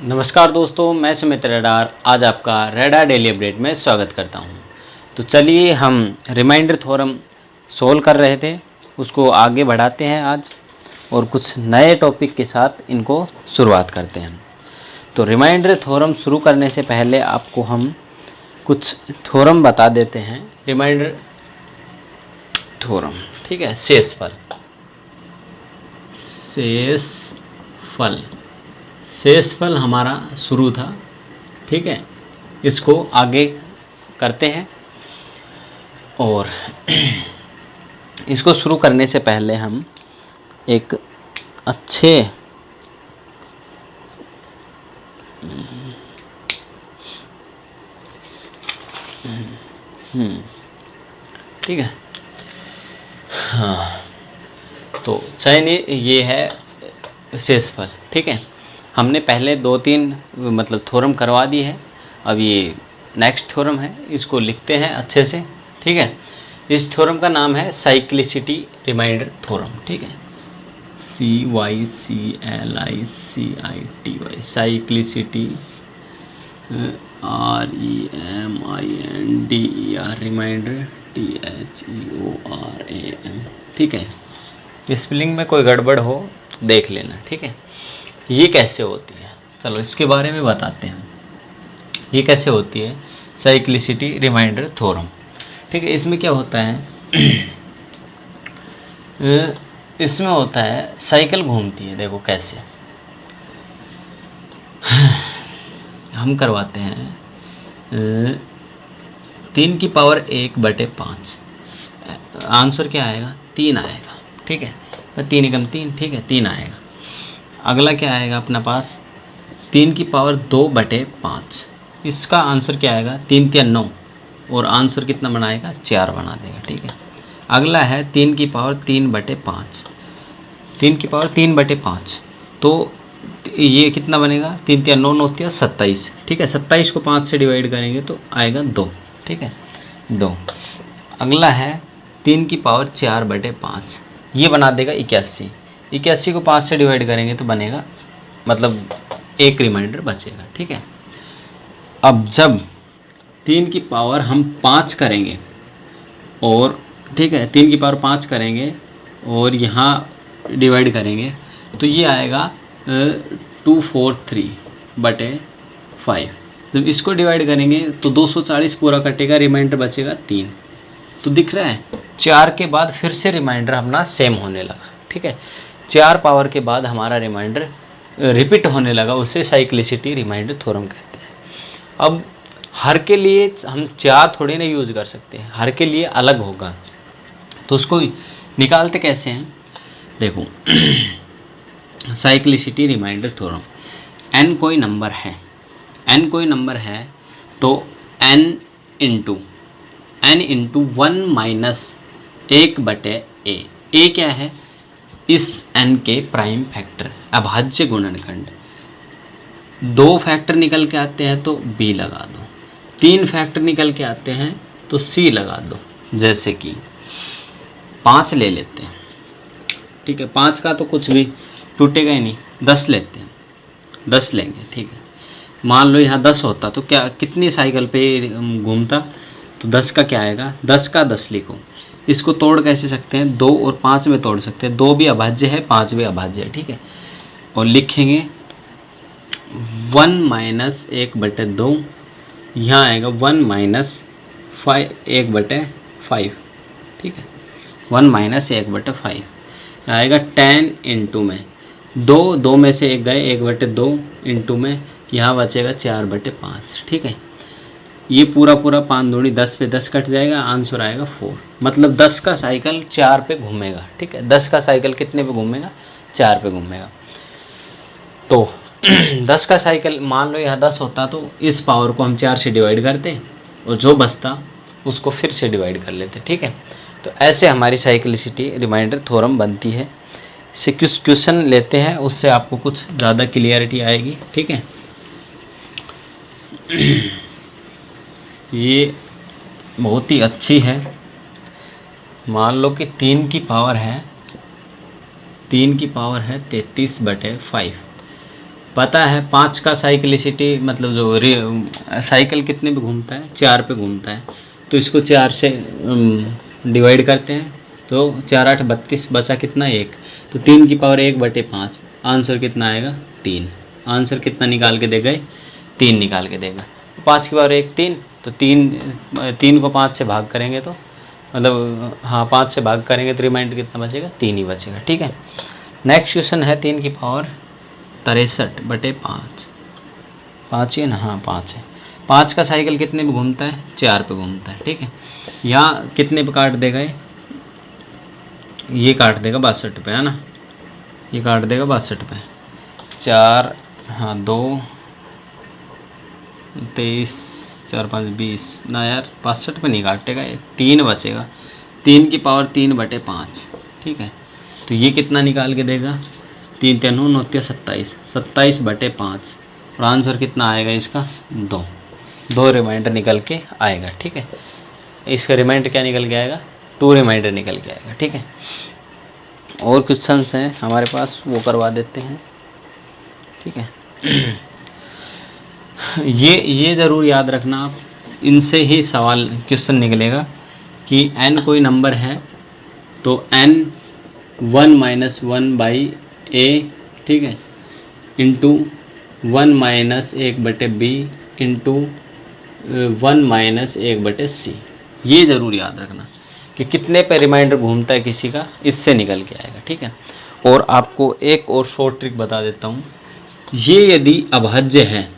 नमस्कार दोस्तों, मैं सुमित रेडार आज आपका रेडार डेली अपडेट में स्वागत करता हूं। तो चलिए हम रिमाइंडर थ्योरम सोल्व कर रहे थे, उसको आगे बढ़ाते हैं आज और कुछ नए टॉपिक के साथ इनको शुरुआत करते हैं। तो रिमाइंडर थ्योरम शुरू करने से पहले आपको हम कुछ थ्योरम बता देते हैं। रिमाइंडर थ्योरम, ठीक है। शेषफल हमारा शुरू था, ठीक है। इसको आगे करते हैं और इसको शुरू करने से पहले हम एक अच्छे ठीक है, हाँ, तो चयन ये है शेषफल, ठीक है। हमने पहले 2-3 मतलब थ्योरम करवा दी है, अब ये नेक्स्ट थ्योरम है, इसको लिखते हैं अच्छे से, ठीक है। इस थ्योरम का नाम है साइक्लिसिटी रिमाइंडर थ्योरम, ठीक है। CYCLICITY cyclicity REMINDER reminder THEORAM, ठीक है। स्पेलिंग में कोई गड़बड़ हो तो देख लेना, ठीक है। ये कैसे होती है, चलो इसके बारे में बताते हैं। ये कैसे होती है साइक्लिसिटी रिमाइंडर थ्योरम, ठीक है। इसमें क्या होता है इसमें होता है साइकिल घूमती है, देखो कैसे हम करवाते हैं। 3 की पावर 1/5 आंसर क्या आएगा, 3 आएगा, ठीक है। 3 एकम 3, ठीक है, 3 आएगा। अगला क्या आएगा अपना पास, 3 की पावर 2/5, इसका आंसर क्या आएगा, 3 3 9 और आंसर कितना बनाएगा, 4 बना देगा, ठीक है। अगला है 3 की पावर 3/5, 3 की पावर 3/5, तो ये कितना बनेगा, 3 3 9 9 27, ठीक है। 27 को 5 से डिवाइड करेंगे तो आएगा 2, ठीक है, 2। अगला है 3 की पावर 4/5, ये बना देगा 81, 81 को 5 से डिवाइड करेंगे तो बनेगा, मतलब एक रिमाइंडर बचेगा, ठीक है। अब जब 3 की पावर हम 5 करेंगे और, ठीक है, 3 की पावर 5 करेंगे और यहाँ डिवाइड करेंगे तो ये आएगा 243/5। जब इसको डिवाइड करेंगे तो 240 पूरा कटेगा, रिमाइंडर बचेगा 3। तो दिख रहा है 4 के बाद फिर से रिमाइंडर अपना सेम होने लगा, ठीक है। 4 पावर के बाद हमारा रिमाइंडर रिपीट होने लगा, उसे साइक्लिसिटी रिमाइंडर थ्योरम कहते हैं। अब हर के लिए हम 4 थोड़ी ना यूज़ कर सकते हैं, हर के लिए अलग होगा, तो उसको निकालते कैसे हैं, देखो साइक्लिसिटी रिमाइंडर थ्योरम, n कोई नंबर है, n कोई नंबर है तो n into 1 minus 1/a, a क्या है, इस n के प्राइम फैक्टर, अभाज्य गुणनखंड। 2 फैक्टर निकल के आते हैं तो b लगा दो, 3 फैक्टर निकल के आते हैं तो c लगा दो। जैसे कि 5 ले लेते हैं, ठीक है, 5 का तो कुछ भी टूटेगा ही नहीं, 10 लेते हैं, 10 लेंगे, ठीक है। मान लो यहाँ 10 होता तो क्या, कितनी साइकिल पे घूमता, तो 10 का क्या आएगा, 10 का 10 लिखो। इसको तोड़ कैसे सकते हैं, 2 और 5 में तोड़ सकते हैं, 2 भी अभाज्य है, 5 भी अभाज्य है, ठीक है। और लिखेंगे 1 माइनस 1/2, यहाँ आएगा 1 माइनस 1/5, ठीक है, 1 माइनस 1/5 आएगा 10 इंटू में 2 में से 1 गए, 1/2 इंटू में यहाँ बचेगा 4/5, ठीक है। ये पूरा 5 दूनी 10 पे 10 कट जाएगा, आंसर आएगा 4। मतलब 10 का साइकिल 4 पे घूमेगा, ठीक है। 10 का साइकिल कितने पे घूमेगा, 4 पे घूमेगा। तो 10 का साइकिल मान लो यहाँ 10 होता तो इस पावर को हम 4 से डिवाइड करते और जो बचता उसको फिर से डिवाइड कर लेते, ठीक है। तो ऐसे हमारी साइक्लिसिटी रिमाइंडर थ्योरम बनती है। इससे कुछ क्वेश्चन लेते हैं, उससे आपको कुछ ज़्यादा क्लियरिटी आएगी, ठीक है। ये बहुत ही अच्छी है। मान लो कि 3 की पावर है 33/5, पता है 5 का साइक्लिसिटी मतलब जो साइकिल कितने पे घूमता है, 4 पे घूमता है। तो इसको 4 से डिवाइड करते हैं तो 4 8 32, बचा कितना 1। तो 3 की पावर 1/5, आंसर कितना आएगा 3। आंसर कितना निकाल के देगा, 3 निकाल के देगा। 5 की पावर 1 3, तो 3 को 5 से भाग करेंगे तो मतलब हाँ 5 से भाग करेंगे तो रिमाइंडर कितना बचेगा, 3 ही बचेगा। ठीक है, नेक्स्ट क्वेश्चन है 3 की पावर 63/5। 5 ही है ना, हाँ 5 है। 5 का साइकिल कितने पे घूमता है, 4 पे घूमता है। ठीक है, यहाँ कितने पे काट देगा, ये काट देगा 62 पे, है ना, ये काट देगा 62 पे। 4 हाँ 2 23 4 5 20 ना यार 62 पे नहीं काटेगा, ये 3 बचेगा। 3 की पावर 3/5। ठीक है, तो ये कितना निकाल के देगा, 3 3 9 9 27, 27/5। और आंसर कितना आएगा इसका 2 रिमाइंडर निकल के आएगा। ठीक है, इसका रिमाइंडर क्या निकल के आएगा, 2 रिमाइंडर निकल के आएगा। ठीक है, और क्वेश्चंस हैं हमारे पास, वो करवा देते हैं। ठीक है, ये ज़रूर याद रखना आप, इनसे ही सवाल क्वेश्चन निकलेगा कि n कोई नंबर है तो n 1 - 1/a, ठीक है, इंटू 1 - 1/b इंटू 1 - 1/c। ये ज़रूर याद रखना कि कितने पे रिमाइंडर घूमता है किसी का, इससे निकल के आएगा। ठीक है, और आपको एक और शॉर्ट ट्रिक बता देता हूँ। ये यदि अभाज्य है,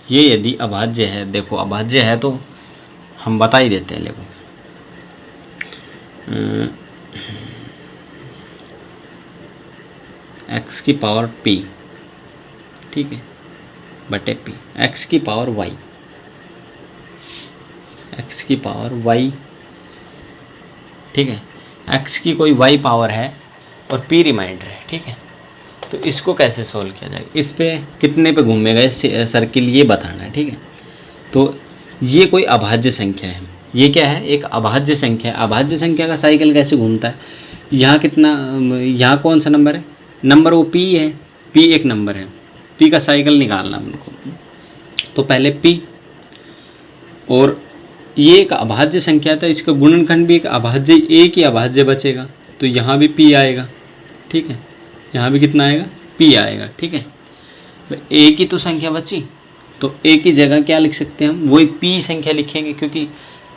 ये यदि अभाज्य है, देखो अभाज्य है तो हम बता ही देते हैं। देखो x की पावर p, ठीक है, बटे p, x की पावर y, x की पावर y, ठीक है, x की कोई y पावर है और p रिमाइंडर है। ठीक है, तो इसको कैसे सोल्व किया जाएगा, इस पे कितने पे घूमेगा सर्किल, ये बताना है। ठीक है, तो ये कोई अभाज्य संख्या है, ये क्या है, एक अभाज्य संख्या है। अभाज्य संख्या का साइकिल कैसे घूमता है, यहाँ कितना, यहाँ कौन सा नंबर है, नंबर वो p है, p एक नंबर है, p का साइकिल निकालना उनको। तो पहले p, और ये एक अभाज्य संख्या था, इसका गुणनखंड भी एक अभाज्य, एक ही अभाज्य बचेगा, तो यहाँ भी p आएगा। ठीक है, यहाँ भी कितना आएगा, p आएगा। ठीक है, तो एक ही तो संख्या बची, तो एक ही जगह क्या लिख सकते हैं हम, वही p संख्या लिखेंगे, क्योंकि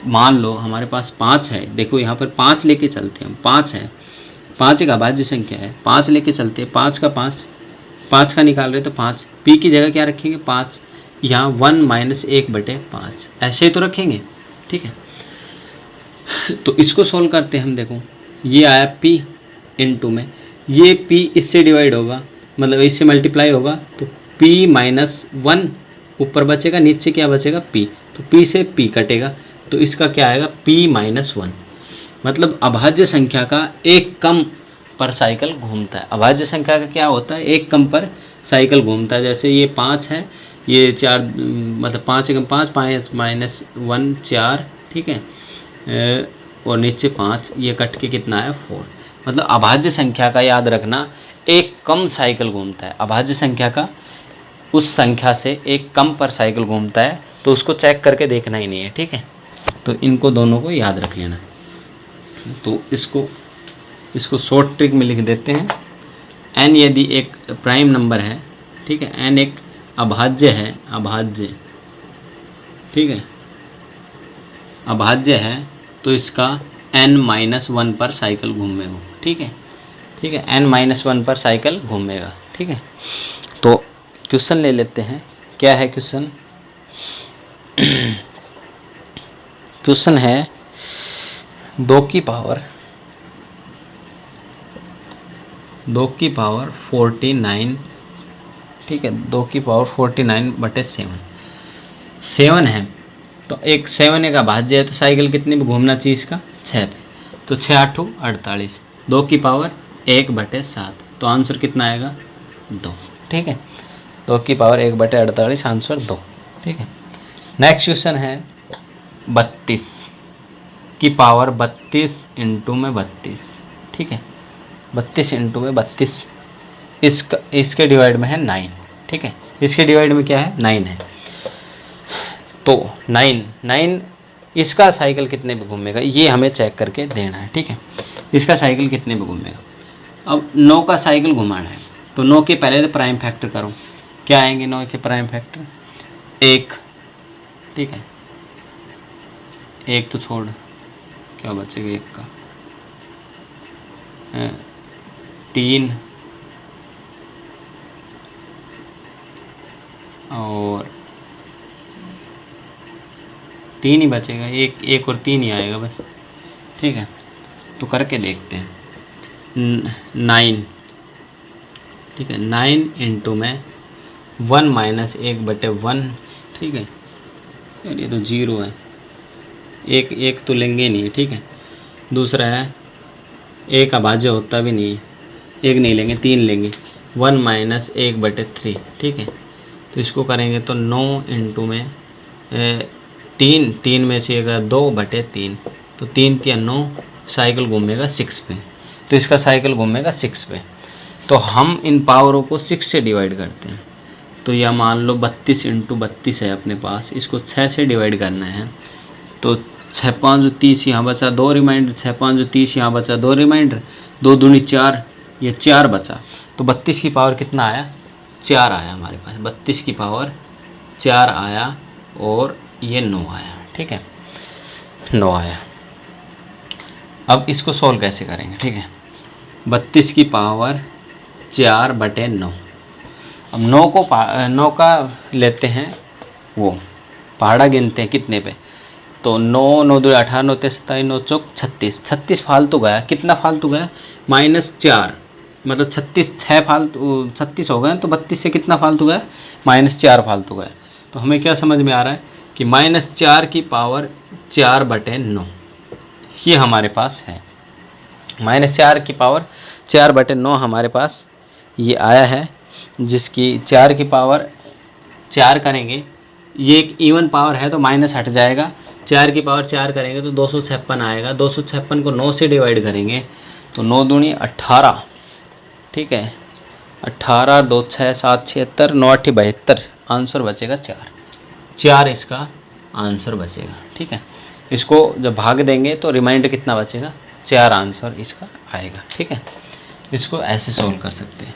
मान लो हमारे पास 5 है, देखो यहाँ पर 5 लेके चलते हैं हम, 5 है, 5 एक अभाज्य संख्या है, 5 लेके चलते हैं, 5 का 5 का निकाल रहे तो 5, p की जगह क्या रखेंगे 5, यहाँ 1 - 1/5 ऐसे ही तो रखेंगे। ठीक है, तो इसको सोल्व करते हैं हम। देखो ये आया p इनटू में, ये p इससे डिवाइड होगा, मतलब इससे मल्टीप्लाई होगा, तो p - 1 ऊपर बचेगा, नीचे क्या बचेगा p, तो p से p कटेगा, तो इसका क्या आएगा p - 1। मतलब अभाज्य संख्या का एक कम पर साइकिल घूमता है। अभाज्य संख्या का क्या होता है, एक कम पर साइकिल घूमता है। जैसे ये 5 है, ये 4, मतलब 5 एकम 5, 5 - 1 4, ठीक है, और नीचे 5, ये कट के कितना आया 4। मतलब अभाज्य संख्या का याद रखना एक कम साइकिल घूमता है, अभाज्य संख्या का उस संख्या से एक कम पर साइकिल घूमता है, तो उसको चेक करके देखना ही नहीं है। ठीक है, तो इनको दोनों को याद रख लेना। तो इसको शॉर्ट ट्रिक में लिख देते हैं। n यदि एक प्राइम नंबर है, ठीक है, n एक अभाज्य है, अभाज्य, ठीक है, अभाज्य है, तो इसका n - 1 पर साइकिल घूमेगा। ठीक है, ठीक है, n - 1 पर साइकिल घूमेगा। ठीक है, तो क्वेश्चन ले लेते हैं। क्या है क्वेश्चन, क्वेश्चन है 2 की पावर 49, ठीक है, 2 की पावर 49/7 7 है, तो 7 एक अभाज्य है, तो साइकिल कितने पे घूमना चाहिए इसका 6 पे, तो 6 8 48, 2 की पावर 1/7, तो आंसर कितना आएगा 2। ठीक है, 2 की पावर 1/48, आंसर 2। ठीक है, नेक्स्ट क्वेश्चन है 32 की पावर 32 इंटू में 32, ठीक है, 32 इंटू में 32, इसके डिवाइड में है 9, ठीक है। इसके डिवाइड में क्या है 9 है, तो 9 इसका साइकिल कितने पे घूमेगा ये हमें चेक करके देना है, ठीक है। इसका साइकिल कितने पे घूमेगा, अब 9 का साइकिल घुमाना है तो 9 के पहले तो प्राइम फैक्टर करो, क्या आएंगे 9 के प्राइम फैक्टर 1, ठीक है। 1 तो छोड़, क्या बचेगा 1 का 3 और 3 ही बचेगा, 1 और 3 ही आएगा बस, ठीक है। तो करके देखते हैं 9, ठीक है। 9 इंटू में 1 माइनस 1/1, ठीक है। यार ये तो 0 है, एक तो लेंगे नहीं, ठीक है। दूसरा है 1 अभाज्य होता भी नहीं है, 1 नहीं लेंगे 3 लेंगे, 1 माइनस 1/3, ठीक है। तो इसको करेंगे तो 9 इंटू में 3 में से अगर 2/3, तो 3 या 9 साइकिल घूमेगा 6 पे, तो इसका साइकिल घूमेगा 6 पे। तो हम इन पावरों को 6 से डिवाइड करते हैं, तो यह मान लो 32 इंटू 32 है अपने पास, इसको 6 से डिवाइड करना है, तो 6 5 30 यहाँ बचा 2 रिमाइंडर, 6 5 30 यहाँ बचा 2 रिमाइंडर, 2 दूनी 4, ये 4 बचा। तो 32 की पावर कितना आया 4 आया हमारे पास, 32 की पावर 4 आया और ये 9 आया, ठीक है, 9 आया। अब इसको सोल्व कैसे करेंगे, ठीक है। 32 की पावर 4/9, अब 9 का लेते हैं, वो पहाड़ा गिनते हैं कितने पे, तो 9 9 2 18 9 3 27 9 चौक 36, 36 फालतू गया, कितना फालतू गया -4, मतलब 36 6 फालतू 36 हो गए, तो 32 से कितना फालतू गया -4 फालतू गया। तो हमें क्या समझ में आ रहा है कि -4 की पावर 4/9 ये हमारे पास है, -4 की पावर 4/9 हमारे पास ये आया है, जिसकी 4 की पावर 4 करेंगे, ये एक इवन पावर है तो माइनस हट जाएगा, 4 की पावर 4 करेंगे तो 256 आएगा, 256 को 9 से डिवाइड करेंगे तो 9 दूनी 18, ठीक है। 18 2 6 7 76 9 8 72, आंसर बचेगा 4 इसका आंसर बचेगा, ठीक है। इसको जब भाग देंगे तो रिमाइंडर कितना बचेगा 4 आंसर इसका आएगा, ठीक है। इसको ऐसे सोल्व कर सकते हैं।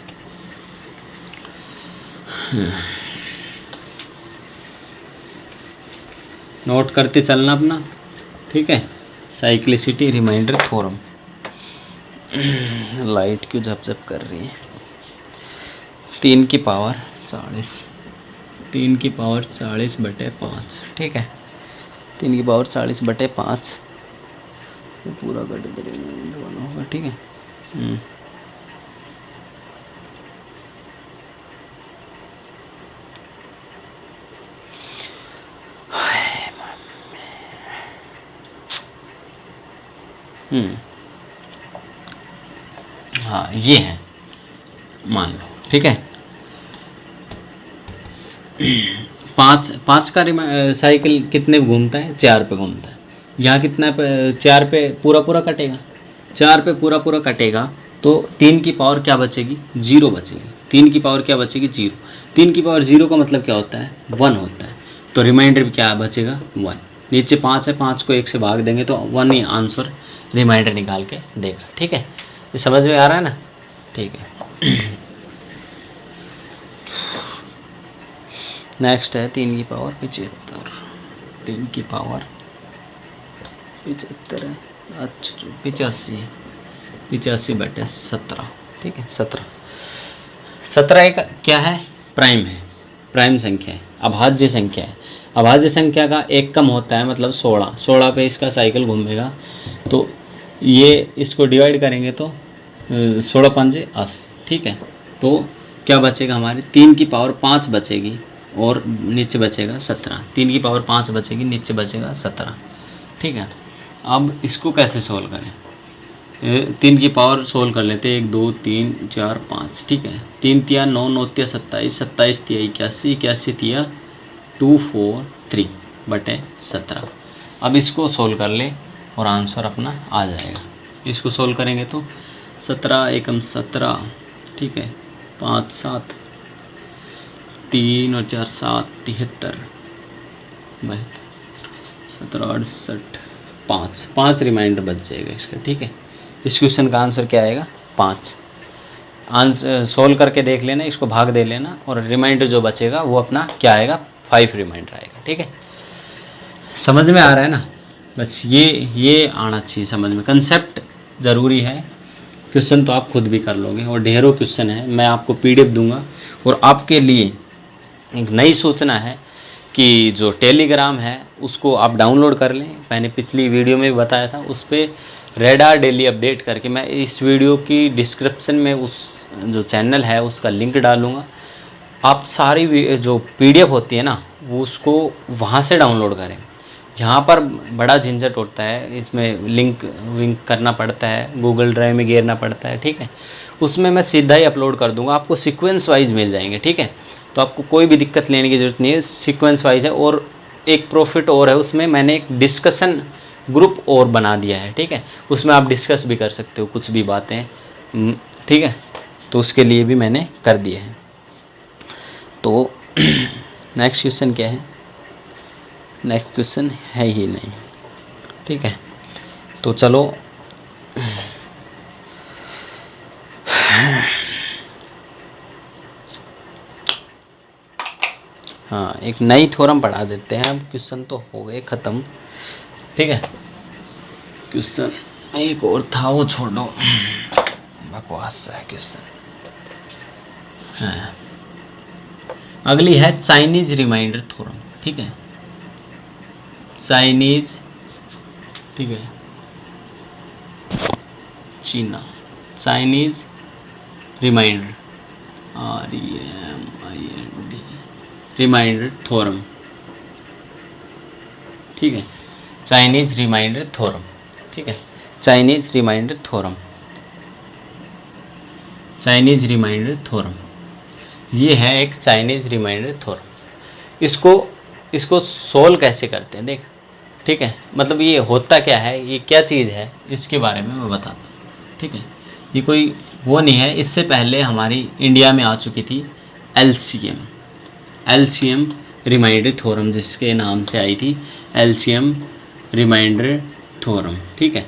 नोट करते चलना अपना, ठीक है। साइक्लिसिटी रिमाइंडर थ्योरम, लाइट क्यों झपझप कर रही है। 3 की पावर 40, 3 की पावर 40/5, ठीक है। 3 की पावर 40/5 तो पूरा कर दे रिमाइंडर होगा, ठीक है। हाँ ये है, मान लो, ठीक है। 5 का साइकिल कितने पे घूमता है 4 पे घूमता है, यहाँ कितना 4 पे पूरा कटेगा, 4 पे पूरा कटेगा तो 3 की पावर क्या बचेगी 0 बचेगी, 3 की पावर क्या बचेगी 0, 3 की पावर 0 का मतलब क्या होता है 1 होता है, तो रिमाइंडर भी क्या बचेगा 1, नीचे 5 है, 5 को 1 से भाग देंगे तो 1 ही आंसर रिमाइंडर निकाल के देगा, ठीक है। ये समझ में आ रहा है ना, ठीक है। नेक्स्ट है 3 की पावर 75, 3 की पावर 75 है, अच्छा 85/17, ठीक है। 17 एक क्या है प्राइम है, प्राइम संख्या है, अभाज्य संख्या है, अभाज्य संख्या का एक कम होता है मतलब 16 पे इसका साइकिल घूमेगा, तो ये इसको डिवाइड करेंगे तो 16 पंजे 80, ठीक है। तो क्या बचेगा हमारी 3 की पावर 5 बचेगी और नीचे बचेगा 17, 3 की पावर 5 बचेगी, नीचे बचेगा 17, ठीक है। अब इसको कैसे सोल्व करें, 3 की पावर सोल्व कर लेते हैं, 1 2 3 4 5, ठीक है। 3 तिया 9, 9 तिया 27, 27 तिया 81, 81 तिया 243/17। अब इसको सोल्व कर ले और आंसर अपना आ जाएगा। इसको सोल्व करेंगे तो 17 एकम 17, ठीक है, 5 7 3 और 4 7 73 17 68 5 रिमाइंडर बच जाएगा इसका। ठीक है, इस क्वेश्चन का आंसर क्या आएगा? 5। आंसर सोल्व करके देख लेना, इसको भाग दे लेना और रिमाइंडर जो बचेगा वो अपना क्या आएगा? 5 रिमाइंडर आएगा। ठीक है, समझ में आ रहा है ना? बस ये आना चाहिए समझ में, कंसेप्ट ज़रूरी है। क्वेश्चन तो आप खुद भी कर लोगे और ढेरों क्वेश्चन है, मैं आपको पीडीएफ दूंगा। और आपके लिए एक नई सूचना है कि जो टेलीग्राम है उसको आप डाउनलोड कर लें। मैंने पिछली वीडियो में भी बताया था, उस पर रेडार डेली अपडेट करके मैं इस वीडियो की डिस्क्रिप्शन में उस जो चैनल है उसका लिंक डालूँगा। आप सारी जो पीडीएफ होती है ना वो उसको वहाँ से डाउनलोड करें। यहाँ पर बड़ा झंझट होता है, इसमें लिंक विंक करना पड़ता है, गूगल ड्राइव में घेरना पड़ता है। ठीक है, उसमें मैं सीधा ही अपलोड कर दूँगा, आपको सीक्वेंस वाइज मिल जाएंगे। ठीक है, तो आपको कोई भी दिक्कत लेने की ज़रूरत नहीं है, सीक्वेंस वाइज है। और एक प्रॉफिट और है, उसमें मैंने एक डिस्कशन ग्रुप और बना दिया है। ठीक है, उसमें आप डिस्कस भी कर सकते हो कुछ भी बातें। ठीक है, तो उसके लिए भी मैंने कर दिए हैं। तो नेक्स्ट क्वेश्चन क्या है? नेक्स्ट क्वेश्चन है ही नहीं। ठीक है, तो चलो हाँ, एक नई थ्योरम पढ़ा देते हैं। अब क्वेश्चन तो हो गए ख़त्म। ठीक है, क्वेश्चन एक और था वो छोड़ो, बकवास सा है क्वेश्चन। हाँ, अगली है चाइनीज रिमाइंडर थ्योरम। ठीक है, चाइनीज, ठीक है, चीना, Chinese reminder, REMIND reminder theorem. ठीक है, चाइनीज रिमाइंडर थ्योरम। ठीक है, Chinese reminder theorem, Chinese reminder theorem, ये है एक चाइनीज रिमाइंडर थ्योरम। इसको सोल्व कैसे करते हैं देख। ठीक है, मतलब ये होता क्या है, ये क्या चीज़ है, इसके बारे में मैं बताता हूँ। ठीक है, ये कोई वो नहीं है, इससे पहले हमारी इंडिया में आ चुकी थी LCM रिमाइंडर थ्योरम, जिसके नाम से आई थी LCM रिमाइंडर थ्योरम। ठीक है,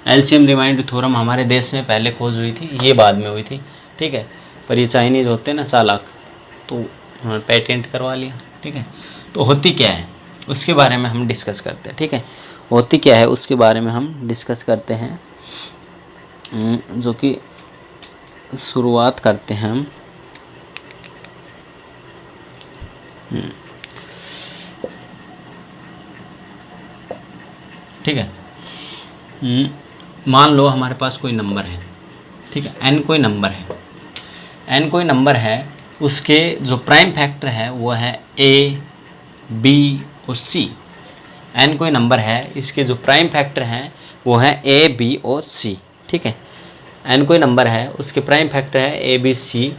LCM रिमाइंडर थ्योरम हमारे देश में पहले खोज हुई थी, ये बाद में हुई थी। ठीक है, पर ये चाइनीज़ होते हैं ना चालाक, तो उन्होंने पेटेंट करवा लिया। ठीक है, तो होती क्या है उसके बारे में हम डिस्कस करते हैं। ठीक है, होती क्या है उसके बारे में हम डिस्कस करते हैं, जो कि शुरुआत करते हैं हम। ठीक है, मान लो हमारे पास कोई नंबर है। ठीक है, n कोई नंबर है, n कोई नंबर है, उसके जो प्राइम फैक्टर है वो है A, B और C। n कोई नंबर है, इसके जो प्राइम फैक्टर हैं वो है A, B और C। ठीक है, n कोई नंबर है, उसके प्राइम फैक्टर है A, B, C,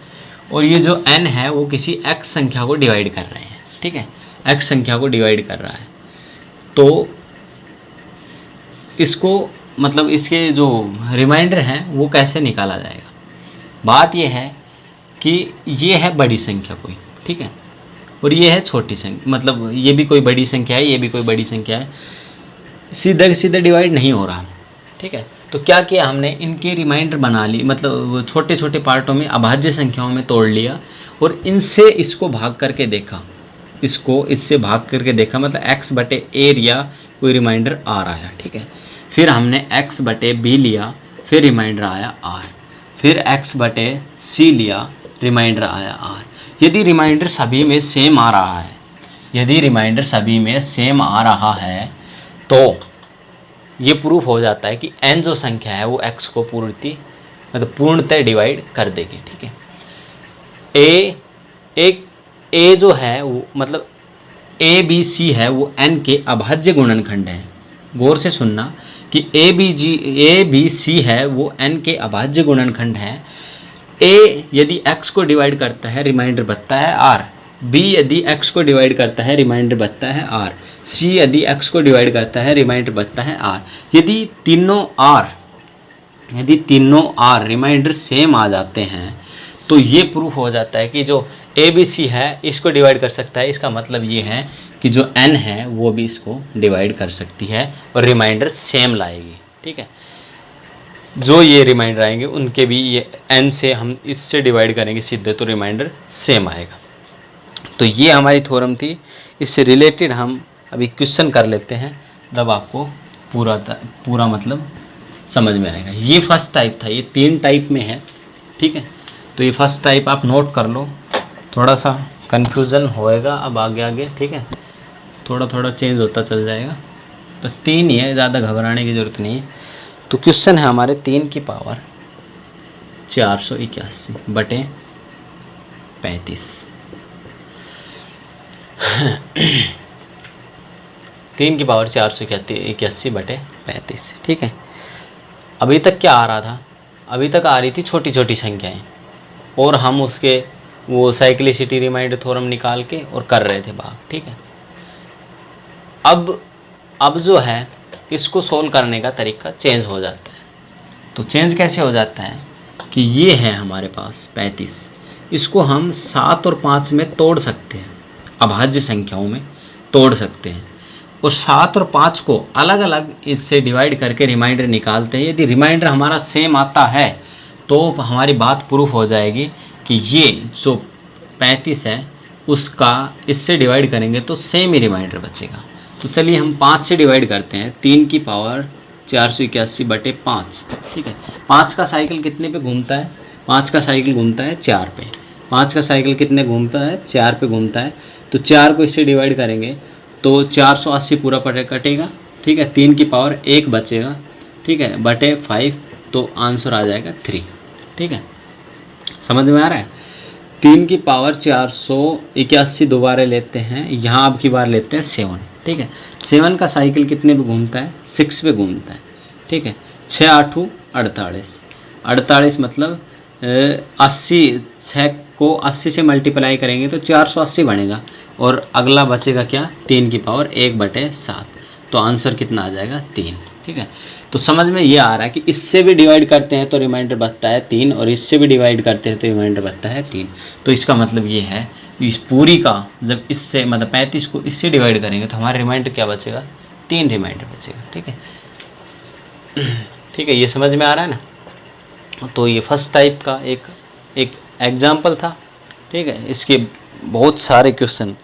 और ये जो n है वो किसी x संख्या को डिवाइड कर रहे हैं। ठीक है, x संख्या को डिवाइड कर रहा है, तो इसको मतलब इसके जो रिमाइंडर हैं वो कैसे निकाला जाएगा। बात ये है कि ये है बड़ी संख्या कोई। ठीक है, और ये है छोटी संख्या, मतलब ये भी कोई बड़ी संख्या है, ये भी कोई बड़ी संख्या है, सीधा सीधा डिवाइड नहीं हो रहा। ठीक है, तो क्या किया हमने, इनके रिमाइंडर बना ली, मतलब छोटे छोटे पार्टों में अभाज्य संख्याओं में तोड़ लिया और इनसे इसको भाग करके देखा, इसको इससे भाग करके देखा, मतलब x/a लिया, कोई रिमाइंडर आ रहा है। ठीक है, फिर हमने x/b लिया, फिर रिमाइंडर आया r, फिर x/c लिया, रिमाइंडर आया r। यदि रिमाइंडर सभी में सेम आ रहा है, यदि रिमाइंडर सभी में सेम आ रहा है तो ये प्रूफ हो जाता है कि n जो संख्या है वो x को पूर्णतः डिवाइड कर देगी। ठीक है, a जो है वो मतलब A, B, C है वो n के अभाज्य गुणनखंड हैं। गौर से सुनना कि A, B, C है वो n के अभाज्य गुणनखंड हैं। A यदि x को डिवाइड करता है, रिमाइंडर बचता है r। B यदि x को डिवाइड करता है, रिमाइंडर बचता है r। C यदि x को डिवाइड करता है, रिमाइंडर बचता है r। यदि तीनों r रिमाइंडर सेम आ जाते हैं तो ये प्रूफ हो जाता है कि जो ए बी सी है इसको डिवाइड कर सकता है, इसका मतलब ये है कि जो n है वो भी इसको डिवाइड कर सकती है और रिमाइंडर सेम लाएगी। ठीक है, जो ये रिमाइंडर आएंगे उनके भी ये n से हम इससे डिवाइड करेंगे सीधे तो रिमाइंडर सेम आएगा। तो ये हमारी थ्योरम थी। इससे रिलेटेड हम अभी क्वेश्चन कर लेते हैं, तब आपको पूरा मतलब समझ में आएगा। ये फर्स्ट टाइप था, ये 3 टाइप में है। ठीक है, तो ये फर्स्ट टाइप आप नोट कर लो, थोड़ा सा कन्फ्यूज़न होएगा अब आगे आगे। ठीक है, थोड़ा थोड़ा चेंज होता चल जाएगा, बस 3 ही है, ज़्यादा घबराने की ज़रूरत नहीं है। तो क्वेश्चन है हमारे 3 की पावर 481 बटे 35। 3 की पावर 481 बटे 35। ठीक है, अभी तक क्या आ रहा था, अभी तक आ रही थी छोटी छोटी संख्याएं और हम उसके वो साइक्लिसिटी रिमाइंडर थ्योरम निकाल के और कर रहे थे भाग। ठीक है, अब जो है इसको सोल्व करने का तरीका चेंज हो जाता है। तो चेंज कैसे हो जाता है कि ये है हमारे पास 35, इसको हम 7 और 5 में तोड़ सकते हैं, अभाज्य संख्याओं में तोड़ सकते हैं और 7 और 5 को अलग अलग इससे डिवाइड करके रिमाइंडर निकालते हैं। यदि रिमाइंडर हमारा सेम आता है तो हमारी बात प्रूफ हो जाएगी कि ये जो 35 है उसका इससे डिवाइड करेंगे तो सेम ही रिमाइंडर बचेगा। तो चलिए हम 5 से डिवाइड करते हैं, 3 की पावर 481 बटे 5। ठीक है, 5 का साइकिल कितने पे घूमता है, 5 का साइकिल घूमता है 4 पे। 5 का साइकिल कितने घूमता है, 4 पे घूमता है। तो 4 को इससे डिवाइड करेंगे तो 480 पूरा पटे कटेगा। ठीक है, 3 की पावर 1 बचेगा। ठीक है, बटे 5, तो आंसर आ जाएगा 3। ठीक है, समझ में आ रहा है। 3 की पावर 481 दोबारा लेते हैं, यहाँ अब की बार लेते हैं 7। ठीक है, 7 का साइकिल कितने पे घूमता है, 6 पे घूमता है। ठीक है, 6 8 48, 48 मतलब 80, 6 को 80 से मल्टीप्लाई करेंगे तो 480 बनेगा और अगला बचेगा क्या, 3 की पावर 1 बटे 7। तो आंसर कितना आ जाएगा 3। ठीक है, तो समझ में ये आ रहा है कि इससे भी डिवाइड करते हैं तो रिमाइंडर बचता है 3 और इससे भी डिवाइड करते हैं तो रिमाइंडर बचता है 3। तो इसका मतलब ये है कि इस पूरी का जब इससे मतलब 35 को इससे डिवाइड करेंगे तो हमारा रिमाइंडर क्या बचेगा, 3 रिमाइंडर बचेगा। ठीक है, ठीक है, ये समझ में आ रहा है ना। तो ये फर्स्ट टाइप का एक एग्जाम्पल था। ठीक है, इसके बहुत सारे क्वेश्चन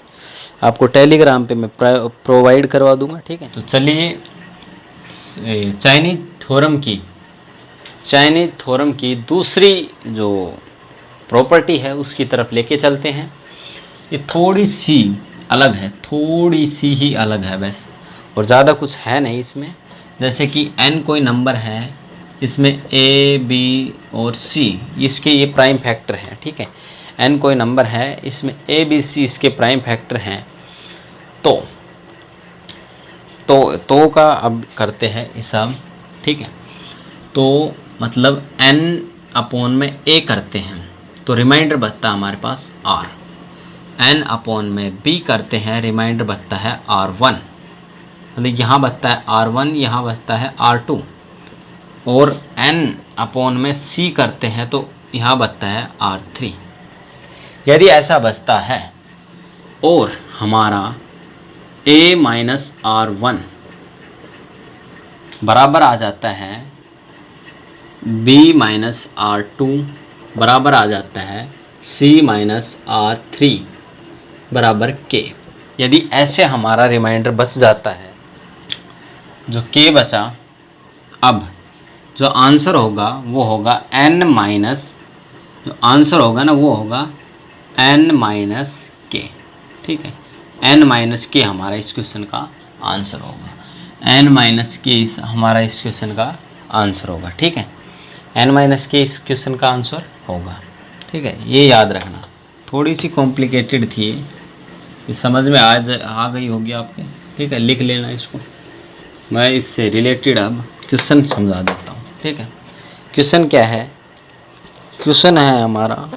आपको टेलीग्राम पे मैं प्रोवाइड करवा दूंगा। ठीक है, तो चलिए चाइनीज थ्योरम की दूसरी जो प्रॉपर्टी है उसकी तरफ लेके चलते हैं। ये थोड़ी सी अलग है, थोड़ी सी ही अलग है बस, और ज़्यादा कुछ है नहीं इसमें। जैसे कि n कोई नंबर है, इसमें a, b और c इसके ये प्राइम फैक्टर हैं। ठीक है, n कोई नंबर है, इसमें a, b, c इसके प्राइम फैक्टर हैं। तो का अब करते हैं हिसाब। ठीक है, तो मतलब n अपॉन में a करते हैं तो रिमाइंडर बचता है हमारे पास r। n अपॉन में b करते हैं, रिमाइंडर बचता है r1। मतलब यहाँ बचता है r1, यहाँ बचता है r2। और n अपॉन में c करते हैं तो यहाँ बचता है r3। यदि ऐसा बचता है और हमारा a माइनस r1 बराबर आ जाता है b माइनस r2 बराबर आ जाता है c माइनस r3 बराबर k। यदि ऐसे हमारा रिमाइंडर बच जाता है, जो k बचा, अब जो आंसर होगा वो होगा n माइनस, जो आंसर होगा ना वो होगा n माइनस k। ठीक है, n माइनस के हमारा इस क्वेश्चन का आंसर होगा, n माइनस के हमारा इस क्वेश्चन का आंसर होगा। ठीक है, n माइनस के इस क्वेश्चन का आंसर होगा। ठीक है, ये याद रखना, थोड़ी सी कॉम्प्लिकेटेड थी ये समझ में आ गई होगी आपके। ठीक है, लिख लेना इसको, मैं इससे रिलेटेड अब क्वेश्चन समझा देता हूँ। ठीक है, क्वेश्चन क्या है, क्वेश्चन है हमारा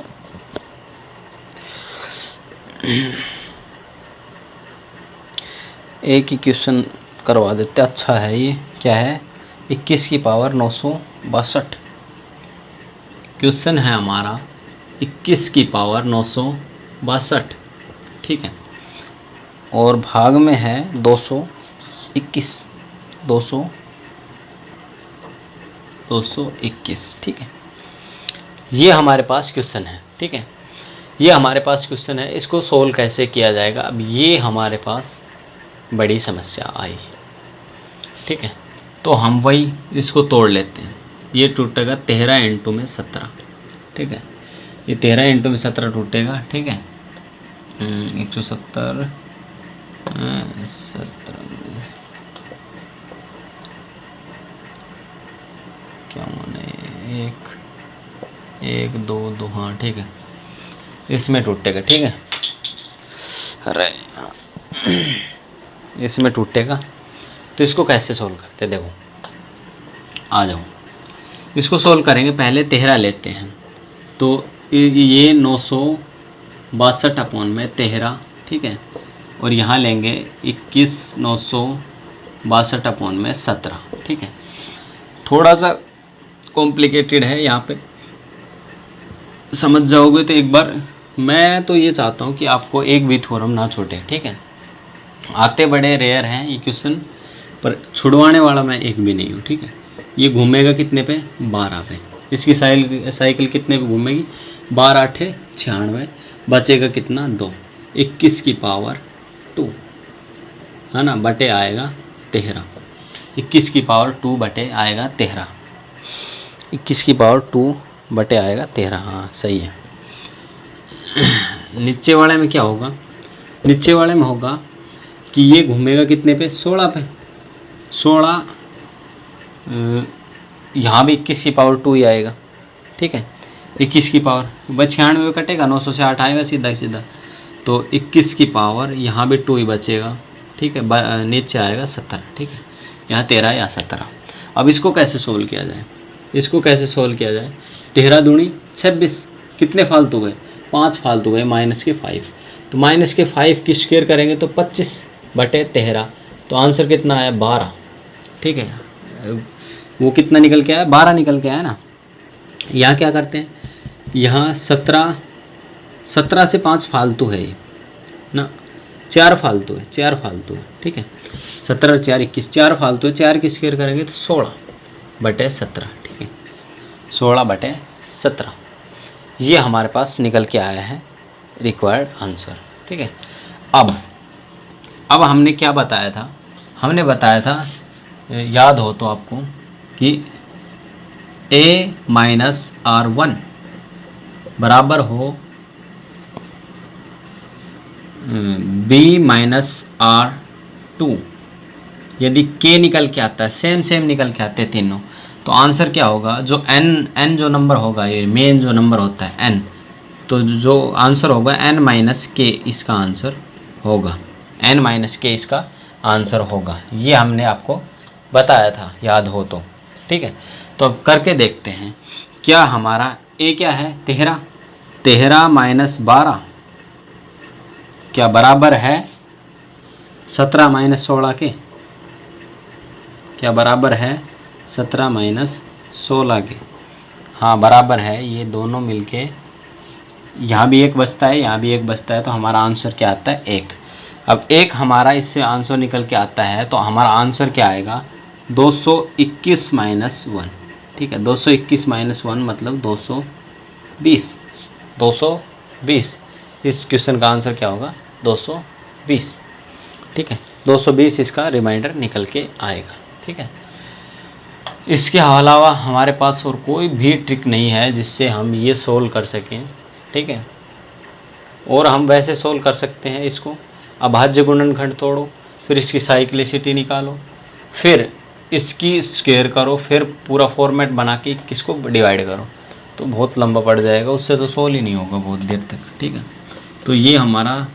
एक ही क्वेश्चन करवा देते, अच्छा है ये। क्या है, 21 की पावर 962। क्वेश्चन है हमारा 21 की पावर 962। 62, ठीक है, और भाग में है 221, 221, ठीक है। ये हमारे पास क्वेश्चन है, ठीक है, ये हमारे पास क्वेश्चन है। इसको सोल्व कैसे किया जाएगा, अब ये हमारे पास बड़ी समस्या आई, ठीक है। तो हम वही इसको तोड़ लेते हैं। ये टूटेगा 13 इंटू में 17, ठीक है, ये 13 इंटू में 17 टूटेगा, ठीक है। 170 17 क्या माने 1 2 2, हाँ ठीक है, इसमें टूटेगा, ठीक है। अरे इसमें टूटेगा। तो इसको कैसे सोल्व करते, देखो आ जाओ, इसको सोल्व करेंगे। पहले 13 लेते हैं, तो ये 962 अपॉन में 13, ठीक है, और यहाँ लेंगे 21 962 अपॉन में 17, ठीक है। थोड़ा सा कॉम्प्लिकेटेड है, यहाँ पे समझ जाओगे तो एक बार। मैं तो ये चाहता हूँ कि आपको एक भी थ्योरम ना छूटे, ठीक है। आते बड़े रेयर हैं ये क्वेश्चन, पर छुड़वाने वाला मैं एक भी नहीं हूँ, ठीक है। ये घूमेगा कितने पे, 12 पे। इसकी साइकिल कितने पे घूमेगी, 12 8 96, बचेगा कितना 2, 21 की पावर 2, है ना, बटे आएगा 13, 21 की पावर 2 बटे आएगा 13, 21 की पावर 2 बटे आएगा 13, हाँ सही है। नीचे वाले में क्या होगा, नीचे वाले में होगा कि ये घूमेगा कितने पे, 16 पे, 16, यहाँ भी 21 की पावर 2 ही आएगा, ठीक है। 21 की पावर 96 कटेगा, 900 से 8 आएगा सीधा सीधा, तो 21 की पावर यहाँ भी 2 ही बचेगा, ठीक है। नीचे आएगा 17, ठीक है, यहाँ 13 या 17। अब इसको कैसे सोल्व किया जाए, इसको कैसे सोल्व किया जाए, 13 दूनी 26, कितने फालतू गए, 5 फालतू गए, माइनस के 5, तो माइनस के 5 की स्क्वायर करेंगे तो 25 बटे 13, तो आंसर कितना आया 12, ठीक है। वो कितना निकल के आया, 12 निकल के आया ना। यहाँ क्या करते हैं, यहाँ 17 से 5 फालतू है ये ना, 4 फालतू है, 4 फालतू है, ठीक है। 17 4 21, 4 फालतू है, 4 की स्क्वायर करेंगे तो 16 बटे 17, ठीक है, 16 बटे 17, ये हमारे पास निकल के आया है रिक्वायर्ड आंसर, ठीक है। अब हमने क्या बताया था, हमने बताया था, याद हो तो आपको, कि a माइनस R1 बराबर हो b माइनस R2। यदि k निकल के आता है, सेम निकल के आते हैं तीनों, तो आंसर क्या होगा, जो n जो नंबर होगा, ये मेन जो नंबर होता है n, तो जो आंसर होगा n माइनस k इसका आंसर होगा, n माइनस k इसका आंसर होगा। ये हमने आपको बताया था, याद हो तो, ठीक है। तो अब करके देखते हैं, क्या हमारा a क्या है, 13 माइनस 12 क्या बराबर है 17 माइनस 16 के, क्या बराबर है 17 माइनस 16 के, हाँ बराबर है। ये दोनों मिलके, यहाँ भी एक बचता है, यहाँ भी एक बचता है, तो हमारा आंसर क्या आता है 1। अब 1 हमारा इससे आंसर निकल के आता है, तो हमारा आंसर क्या आएगा 221 माइनस 1, ठीक है। 221 माइनस 1 मतलब 220, 220। इस क्वेश्चन का आंसर क्या होगा 220, ठीक है। 220 इसका रिमाइंडर निकल के आएगा, ठीक है। इसके अलावा हमारे पास और कोई भी ट्रिक नहीं है जिससे हम ये सोल्व कर सकें, ठीक है। और हम वैसे सोल्व कर सकते हैं इसको, अभाज्य गुणनखंड तोड़ो, फिर इसकी साइक्लिसिटी निकालो, फिर इसकी स्क्वायर करो, फिर पूरा फॉर्मेट बना के किसको डिवाइड करो, तो बहुत लंबा पड़ जाएगा, उससे तो सोल्व ही नहीं होगा बहुत देर तक, ठीक है। तो ये हमारा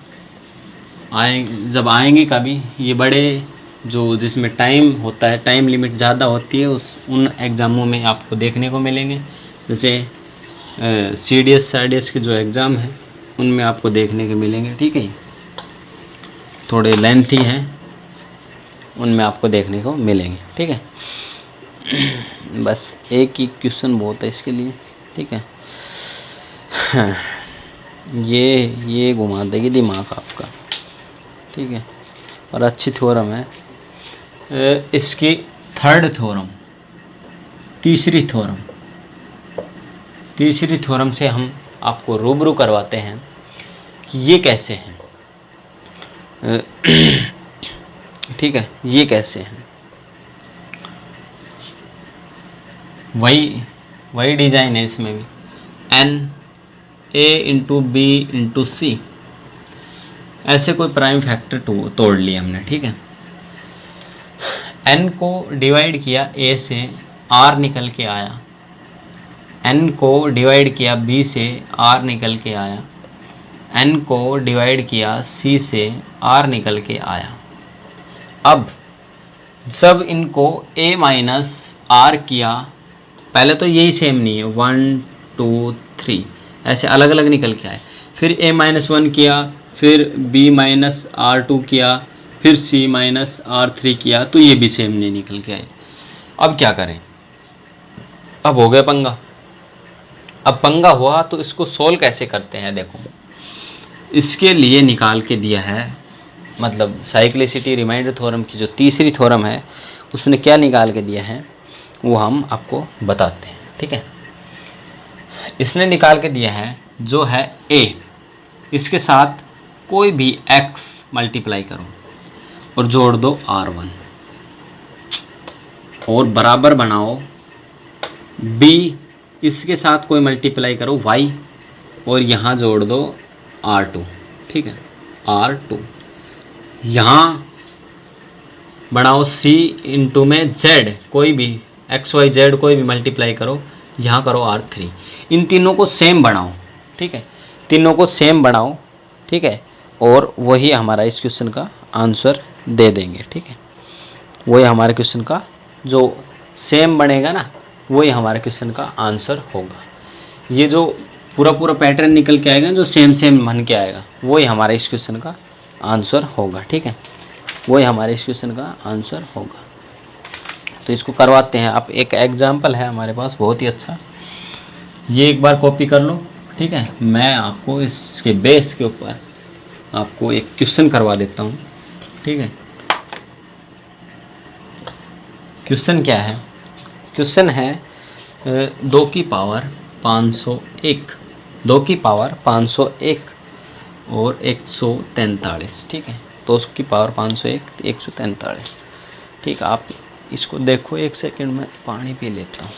जब आएंगे कभी ये बड़े जो जिसमें टाइम होता है, टाइम लिमिट ज़्यादा होती है, उन एग्ज़ामों में आपको देखने को मिलेंगे। जैसे CDS SIDS के जो एग्ज़ाम हैं उनमें आपको देखने के मिलेंगे, ठीक है। थोड़े लेंथी हैं, उनमें आपको देखने को मिलेंगे, ठीक है। बस एक ही क्वेश्चन बहुत है इसके लिए, ठीक है। ये घुमा देगी दिमाग आपका, ठीक है। और अच्छी थ्योरम है। इसकी थर्ड थ्योरम, तीसरी थ्योरम से हम आपको रूबरू करवाते हैं कि ये कैसे हैं। ठीक है, ये कैसे हैं। वही डिजाइन है इसमें भी, N A into B into C, ऐसे कोई प्राइम फैक्टर तोड़ लिए हमने, ठीक है। एन को डिवाइड किया ए से, आर निकल के आया। एन को डिवाइड किया बी से, आर निकल के आया। एन को डिवाइड किया सी से, आर निकल के आया। अब जब इनको a माइनस आर किया, पहले तो यही सेम नहीं है, 1 2 3 ऐसे अलग अलग निकल के आए। फिर a माइनस 1 किया, फिर b माइनस R2 किया, फिर c माइनस R3 किया, तो ये भी सेम नहीं निकल के आए। अब क्या करें, अब हो गया पंगा। अब पंगा हुआ तो इसको सोल्व कैसे करते हैं, देखो इसके लिए निकाल के दिया है, मतलब साइक्लिसिटी रिमाइंडर थ्योरम की जो तीसरी थ्योरम है उसने क्या निकाल के दिया है वो हम आपको बताते हैं, ठीक है। इसने निकाल के दिया है जो है a, इसके साथ कोई भी x मल्टीप्लाई करो और जोड़ दो R1 और बराबर बनाओ b, इसके साथ कोई मल्टीप्लाई करो y और यहाँ जोड़ दो R2, ठीक है, R2। यहाँ बढ़ाओ c इंटू में z, कोई भी x y z कोई भी मल्टीप्लाई करो, यहाँ करो R3। इन तीनों को सेम बनाओ, ठीक है, तीनों को सेम बनाओ, ठीक है, और वही हमारा इस क्वेश्चन का आंसर दे देंगे, ठीक है। वही हमारे क्वेश्चन का जो सेम बनेगा ना, वही हमारे क्वेश्चन का आंसर होगा। ये जो पूरा पैटर्न निकल के आएगा, जो सेम बन के आएगा, वही हमारे इस क्वेश्चन का आंसर होगा, ठीक है, वही हमारे इस क्वेश्चन का आंसर होगा। तो इसको करवाते हैं। आप एक एग्जाम्पल है हमारे पास बहुत ही अच्छा, ये एक बार कॉपी कर लो, ठीक है। मैं आपको इसके बेस के ऊपर आपको एक क्वेश्चन करवा देता हूँ, ठीक है। क्वेश्चन क्या है, क्वेश्चन है 2 की पावर 501, 2 की पावर 501 और 143, ठीक है। तो उसकी पावर 501 143, ठीक है। आप इसको देखो, एक सेकंड में पानी पी लेता हूँ।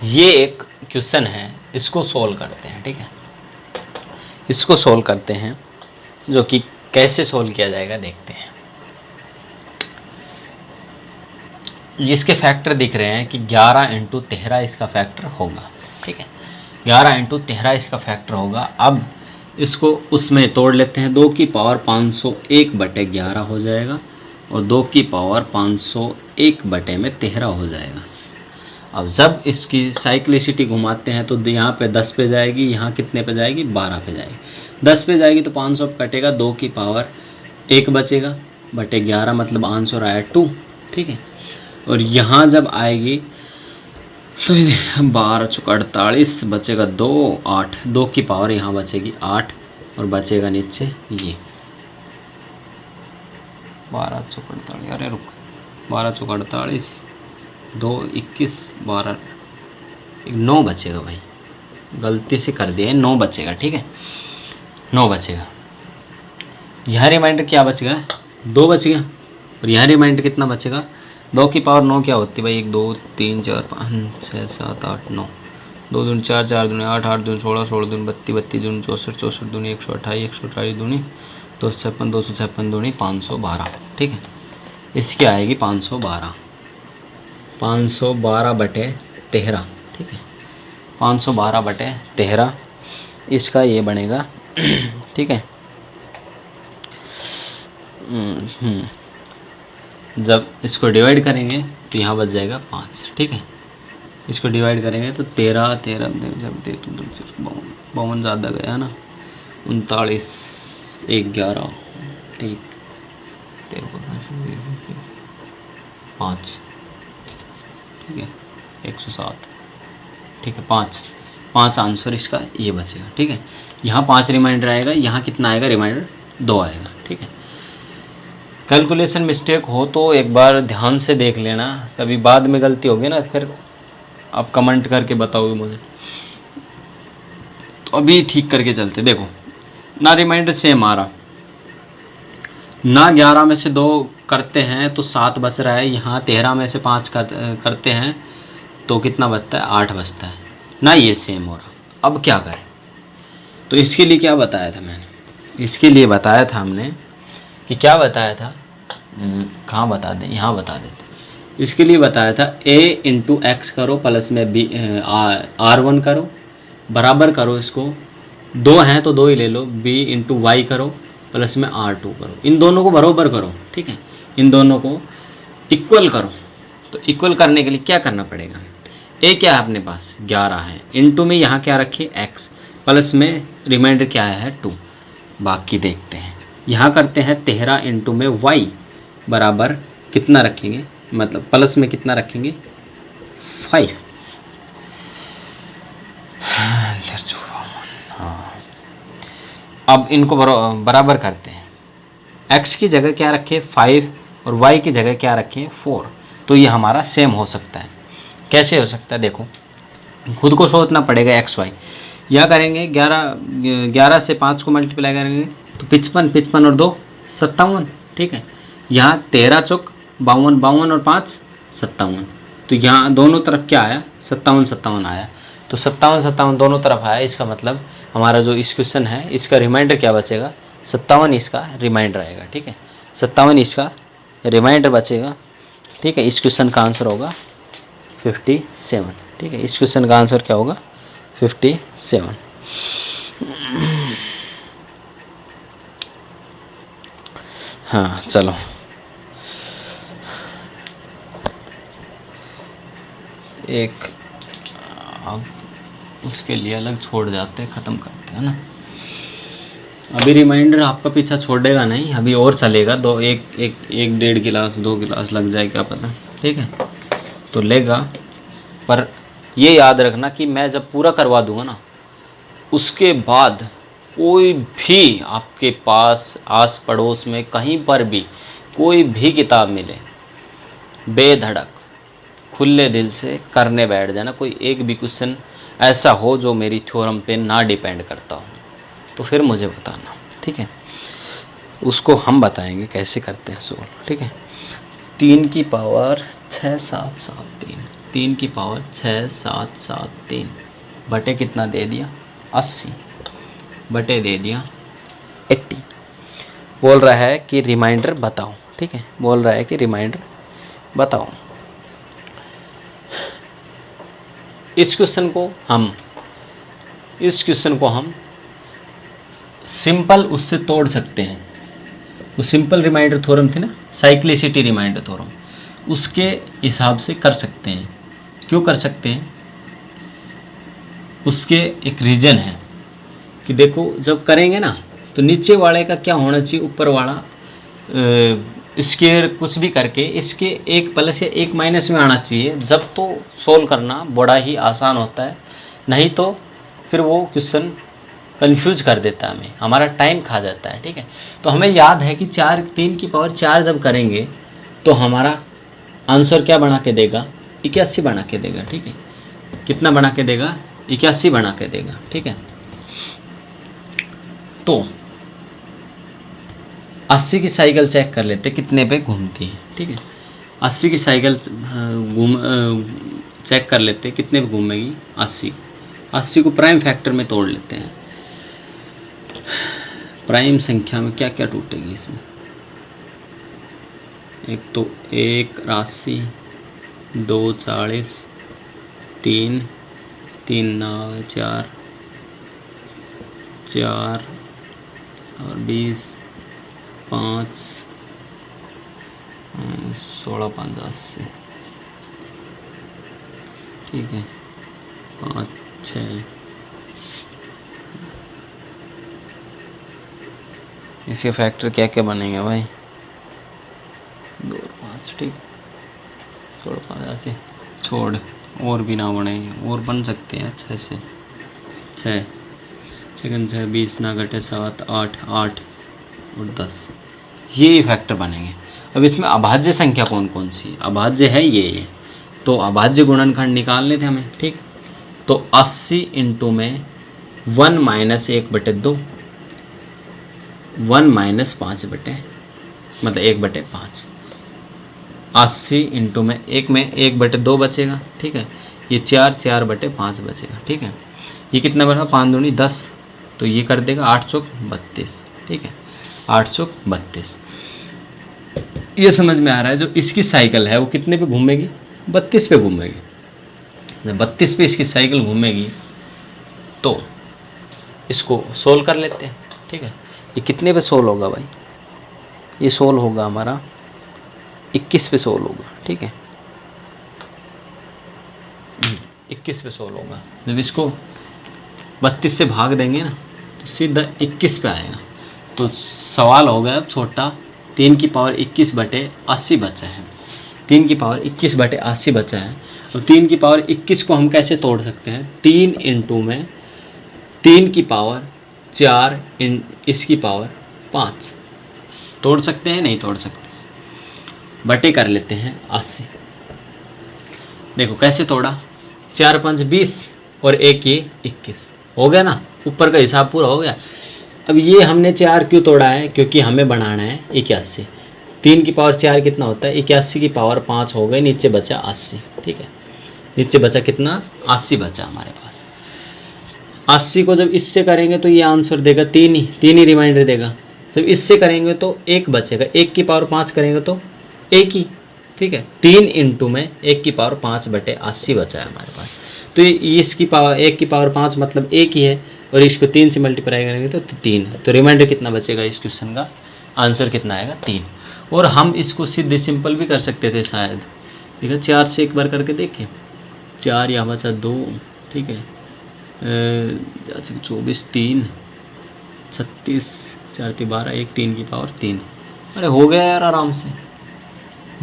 ये एक क्वेश्चन है, इसको सोल्व करते हैं, ठीक है। इसको सोल्व करते हैं, जो कि कैसे सोल्व किया जाएगा देखते हैं। इसके फैक्टर दिख रहे हैं कि 11 इंटू 13 इसका फैक्टर होगा, ठीक है, 11 इंटू 13 इसका फैक्टर होगा। अब इसको उसमें तोड़ लेते हैं, 2 की पावर 501 बटे 11 हो जाएगा और 2 की पावर 501 बटे में 13 हो जाएगा। अब जब इसकी साइक्लिसिटी घुमाते हैं तो यहाँ पे 10 पे जाएगी, यहाँ कितने पे जाएगी, 12 पे जाएगी। 10 पे जाएगी तो 500 कटेगा, 2 की पावर 1 बचेगा बटे 11, मतलब आंसर आया 2, ठीक है। और यहाँ जब आएगी तो 12 चौका 48 बचेगा 2, 8, 2 की पावर यहाँ बचेगी 8 और बचेगा नीचे ये 12 चौका 48, अरे रुक, 12 चौका 48, 2 21 12, 9 बचेगा भाई, गलती से कर दिया है, 9 बचेगा, ठीक है, 9 बचेगा। यहाँ रिमाइंडर क्या बचेगा, 2 बचेगा। और यहाँ रिमाइंडर कितना बचेगा, 2 की पावर 9 क्या होती है भाई, 1 2 3 4 5 6 7 8 9, 2 दूनी 4 4 दूनी 8 8 दूनी 16 16 दूनी 32 32 दूनी 64 64 दूनी 128 128 दूनी 256 256 दूनी 512, ठीक है। इसकी आएगी 512 बटे 13, ठीक है, 512 बटे 13 इसका ये बनेगा, ठीक है। जब इसको डिवाइड करेंगे तो यहाँ बच जाएगा 5, ठीक है। इसको डिवाइड करेंगे तो 13 13 जब दे तो 52 ज़्यादा गया ना, 39 11, ठीक, 5, ठीक है, 107, ठीक है, 5 आंसर इसका ये बचेगा, ठीक है। यहाँ 5 रिमाइंडर आएगा, यहाँ कितना आएगा रिमाइंडर 2 आएगा, ठीक है। कैलकुलेशन मिस्टेक हो तो एक बार ध्यान से देख लेना, कभी बाद में गलती होगी ना फिर आप कमेंट करके बताओगे मुझे, तो अभी ठीक करके चलते। देखो ना रिमाइंडर सेम आ रहा ना, 11 में से 2 करते हैं तो 7 बच रहा है, यहाँ 13 में से 5 करते हैं तो कितना बचता है 8 बचता है ना, ये सेम हो रहा। अब क्या करें, तो इसके लिए क्या बताया था मैंने, इसके लिए बताया था हमने कि क्या बताया था, कहाँ बता दें, यहाँ बता देते। इसके लिए बताया था a इंटू एक्स करो प्लस में b r1 करो, बराबर करो, इसको 2 हैं तो 2 ही ले लो, b इंटू वाई करो प्लस में r2 करो, इन दोनों को बराबर करो, ठीक है, इन दोनों को इक्वल करो। तो इक्वल करने के लिए क्या करना पड़ेगा, a क्या है अपने पास 11 है, इंटू में यहाँ क्या रखिए x, प्लस में रिमाइंडर क्या है 2, बाकी देखते हैं। यहाँ करते हैं 13 इंटू में y बराबर कितना रखेंगे, मतलब प्लस में कितना रखेंगे 5, हाँ। अब इनको बराबर करते हैं, x की जगह क्या रखें 5 और y की जगह क्या रखें 4, तो ये हमारा सेम हो सकता है। कैसे हो सकता है देखो, खुद को सोचना पड़ेगा x y। यह करेंगे 11 से 5 को मल्टीप्लाई करेंगे तो 55 और 2 57, ठीक है। यहाँ 13 चौक 52 और 5 57, तो यहाँ दोनों तरफ क्या आया 57 आया, तो 57 दोनों तरफ आया। इसका मतलब हमारा जो इस क्वेश्चन है इसका रिमाइंडर क्या बचेगा 57, इसका रिमाइंडर आएगा, ठीक है, 57 इसका रिमाइंडर बचेगा, ठीक है। इस क्वेश्चन का आंसर होगा 57, ठीक है। इस क्वेश्चन का आंसर क्या होगा 57। हाँ चलो, एक अब उसके लिए अलग छोड़ जाते हैं, ख़त्म करते हैं ना। अभी रिमाइंडर आपका पीछा छोड़ेगा नहीं, अभी और चलेगा, एक 1.5 गिलास 2 गिलास लग जाए क्या पता, ठीक है, तो लेगा। पर ये याद रखना कि मैं जब पूरा करवा दूंगा ना, उसके बाद कोई भी आपके पास आस पड़ोस में कहीं पर भी कोई भी किताब मिले, बेधड़क खुले दिल से करने बैठ जाना। कोई एक भी क्वेश्चन ऐसा हो जो मेरी थ्योरम पे ना डिपेंड करता हो तो फिर मुझे बताना, ठीक है। उसको हम बताएंगे कैसे करते हैं सोल्व, ठीक है। 3 की पावर 6 7 7 3, 3 की पावर 6 7 7 3 बटे कितना दे दिया 80, बटे दे दिया 80। बोल रहा है कि रिमाइंडर बताओ, ठीक है, बोल रहा है कि रिमाइंडर बताओ। इस क्वेश्चन को हम सिंपल उससे तोड़ सकते हैं। वो सिंपल रिमाइंडर थ्योरम थी ना, साइक्लिसिटी रिमाइंडर थ्योरम, उसके हिसाब से कर सकते हैं। क्यों कर सकते हैं, उसके एक रीज़न है कि देखो जब करेंगे ना तो नीचे वाले का क्या होना चाहिए, ऊपर वाला स्क्वायर कुछ भी करके इसके एक प्लस या एक माइनस में आना चाहिए, जब तो सोल्व करना बड़ा ही आसान होता है, नहीं तो फिर वो क्वेश्चन कंफ्यूज कर देता है, हमें हमारा टाइम खा जाता है, ठीक है। तो हमें याद है कि 3 की पावर 4 जब करेंगे तो हमारा आंसर क्या बना के देगा 81 बना के देगा, ठीक है। कितना बना के देगा 81 बना के देगा, ठीक है। तो 80 की साइकिल चेक कर लेते कितने पे घूमती है, ठीक है। 80 की साइकिल चेक कर लेते कितने पे घूमेगी 80 को प्राइम फैक्टर में तोड़ लेते हैं। प्राइम संख्या में क्या क्या टूटेगी इसमें, एक तो 1 80, 2 40, 3 9 4 और 20, 5 16 5 80, ठीक है, 5 6, इसके फैक्टर क्या क्या बनेंगे भाई, 2 5, ठीक, 16 5 80, छोड़, और भी ना बनेंगे, और बन सकते हैं 6 से, 6 सेकंड 6 20 ना घटे 7 8 8 और 10, ये फैक्टर बनेंगे। अब इसमें अभाज्य संख्या कौन कौन सी, अभाज्य है ये, तो अभाज्य गुणनखंड निकालने थे हमें, ठीक। तो 80 इंटू में 1 माइनस 1/2, 1 माइनस 5 बटे, मतलब 1/5, 80 इंटू में 1/2 बचेगा, ठीक है, ये 4/5 बचेगा, ठीक है, ये कितना बना, 5 दूनी 10, तो ये कर देगा 8 चौक 32, ठीक है, 8 चौक 32। ये समझ में आ रहा है, जो इसकी साइकिल है वो कितने पे घूमेगी, 32 पे घूमेगी, जब 32 पे इसकी साइकिल घूमेगी तो इसको सोल्व कर लेते हैं, ठीक है। ये कितने पे सोल्व होगा भाई, ये सोल्व होगा हमारा 21 पे सोल्व होगा, ठीक है, 21 पे सोल्व होगा। जब इसको 32 से भाग देंगे ना तो सीधा 21 पे आएगा। तो सवाल हो गया अब छोटा, 3 की पावर 21/80 बचा है, 3 की पावर 21/80 बचा है। अब 3 की पावर 21 को हम कैसे तोड़ सकते हैं, 3 इंटू में 3 की पावर 4 इसकी पावर 5, तोड़ सकते हैं, नहीं तोड़ सकते, बटे कर लेते हैं 80। देखो कैसे तोड़ा, 4 5 20 और 1 ये 21, हो गया ना, ऊपर का हिसाब पूरा हो गया। अब ये हमने 4 क्यों तोड़ा है, क्योंकि हमें बनाना है 81। 3 की पावर 4 कितना होता है, 81 की पावर 5 हो गई, नीचे बचा 80, ठीक है, नीचे बचा कितना, 80 बचा हमारे पास। 80 को जब इससे करेंगे तो ये आंसर देगा 3 ही रिमाइंडर देगा। जब इससे करेंगे तो 1 बचेगा, 1 की पावर 5 करेंगे तो 1 ही, ठीक है, 3 इंटू में 1 की पावर 5/80 बचा है हमारे पास। तो ये इसकी पावर 1 की पावर 5 मतलब 1 ही है, और इसको 3 से मल्टीप्लाई करेंगे तो 3, तो रिमाइंडर कितना बचेगा, इस क्वेश्चन का आंसर कितना आएगा, 3। और हम इसको सीधे सिंपल भी कर सकते थे शायद, ठीक है, 4 से एक बार करके देखें, 4 यहाँ बचा 2, ठीक है, 24 3 36 4 3 12, 1 3 की पावर 3, अरे हो गया यार आराम से।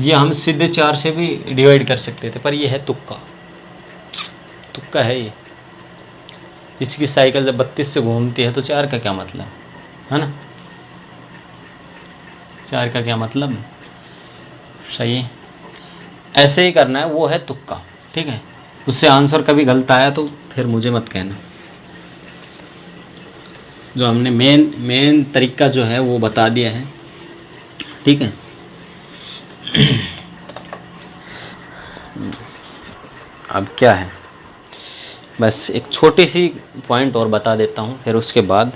ये हम सीधे 4 से भी डिवाइड कर सकते थे, पर ये है तुक्का, तुक्का है ये। इसकी साइकिल जब 32 से घूमती है तो 4 का क्या मतलब है ना, 4 का क्या मतलब, सही है, ऐसे ही करना है, वो है तुक्का, ठीक है। उससे आंसर कभी गलत आया तो फिर मुझे मत कहना। जो हमने मेन तरीका जो है वो बता दिया है, ठीक है। अब क्या है, बस एक छोटी सी पॉइंट और बता देता हूँ, फिर उसके बाद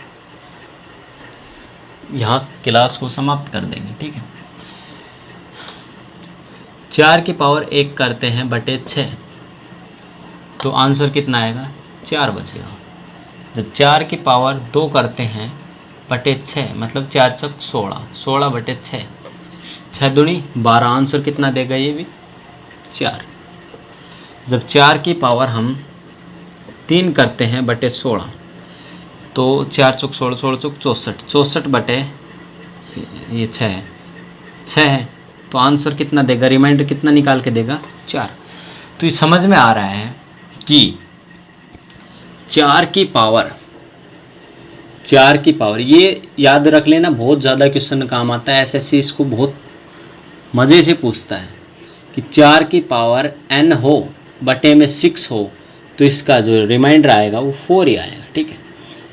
यहाँ क्लास को समाप्त कर देंगे, ठीक है। 4 की पावर 1 करते हैं बटे 6, तो आंसर कितना आएगा, 4 बचेगा। जब 4 की पावर 2 करते हैं बटे 6, मतलब 4 चक 16, 16/6, 6 दूनी 12, आंसर कितना देगा ये भी 4। जब 4 की पावर हम 3 करते हैं बटे 16, तो 4 चौक 16, 16 चौक 64, 64 बटे ये 6 है, तो आंसर कितना देगा, रिमाइंडर कितना निकाल के देगा, 4। तो ये समझ में आ रहा है कि 4 की पावर ये याद रख लेना, बहुत ज़्यादा क्वेश्चन काम आता है, एसएससी इसको बहुत मज़े से पूछता है कि 4 की पावर n हो बटे में 6 हो, तो इसका जो रिमाइंडर आएगा वो 4 ही आएगा, ठीक है।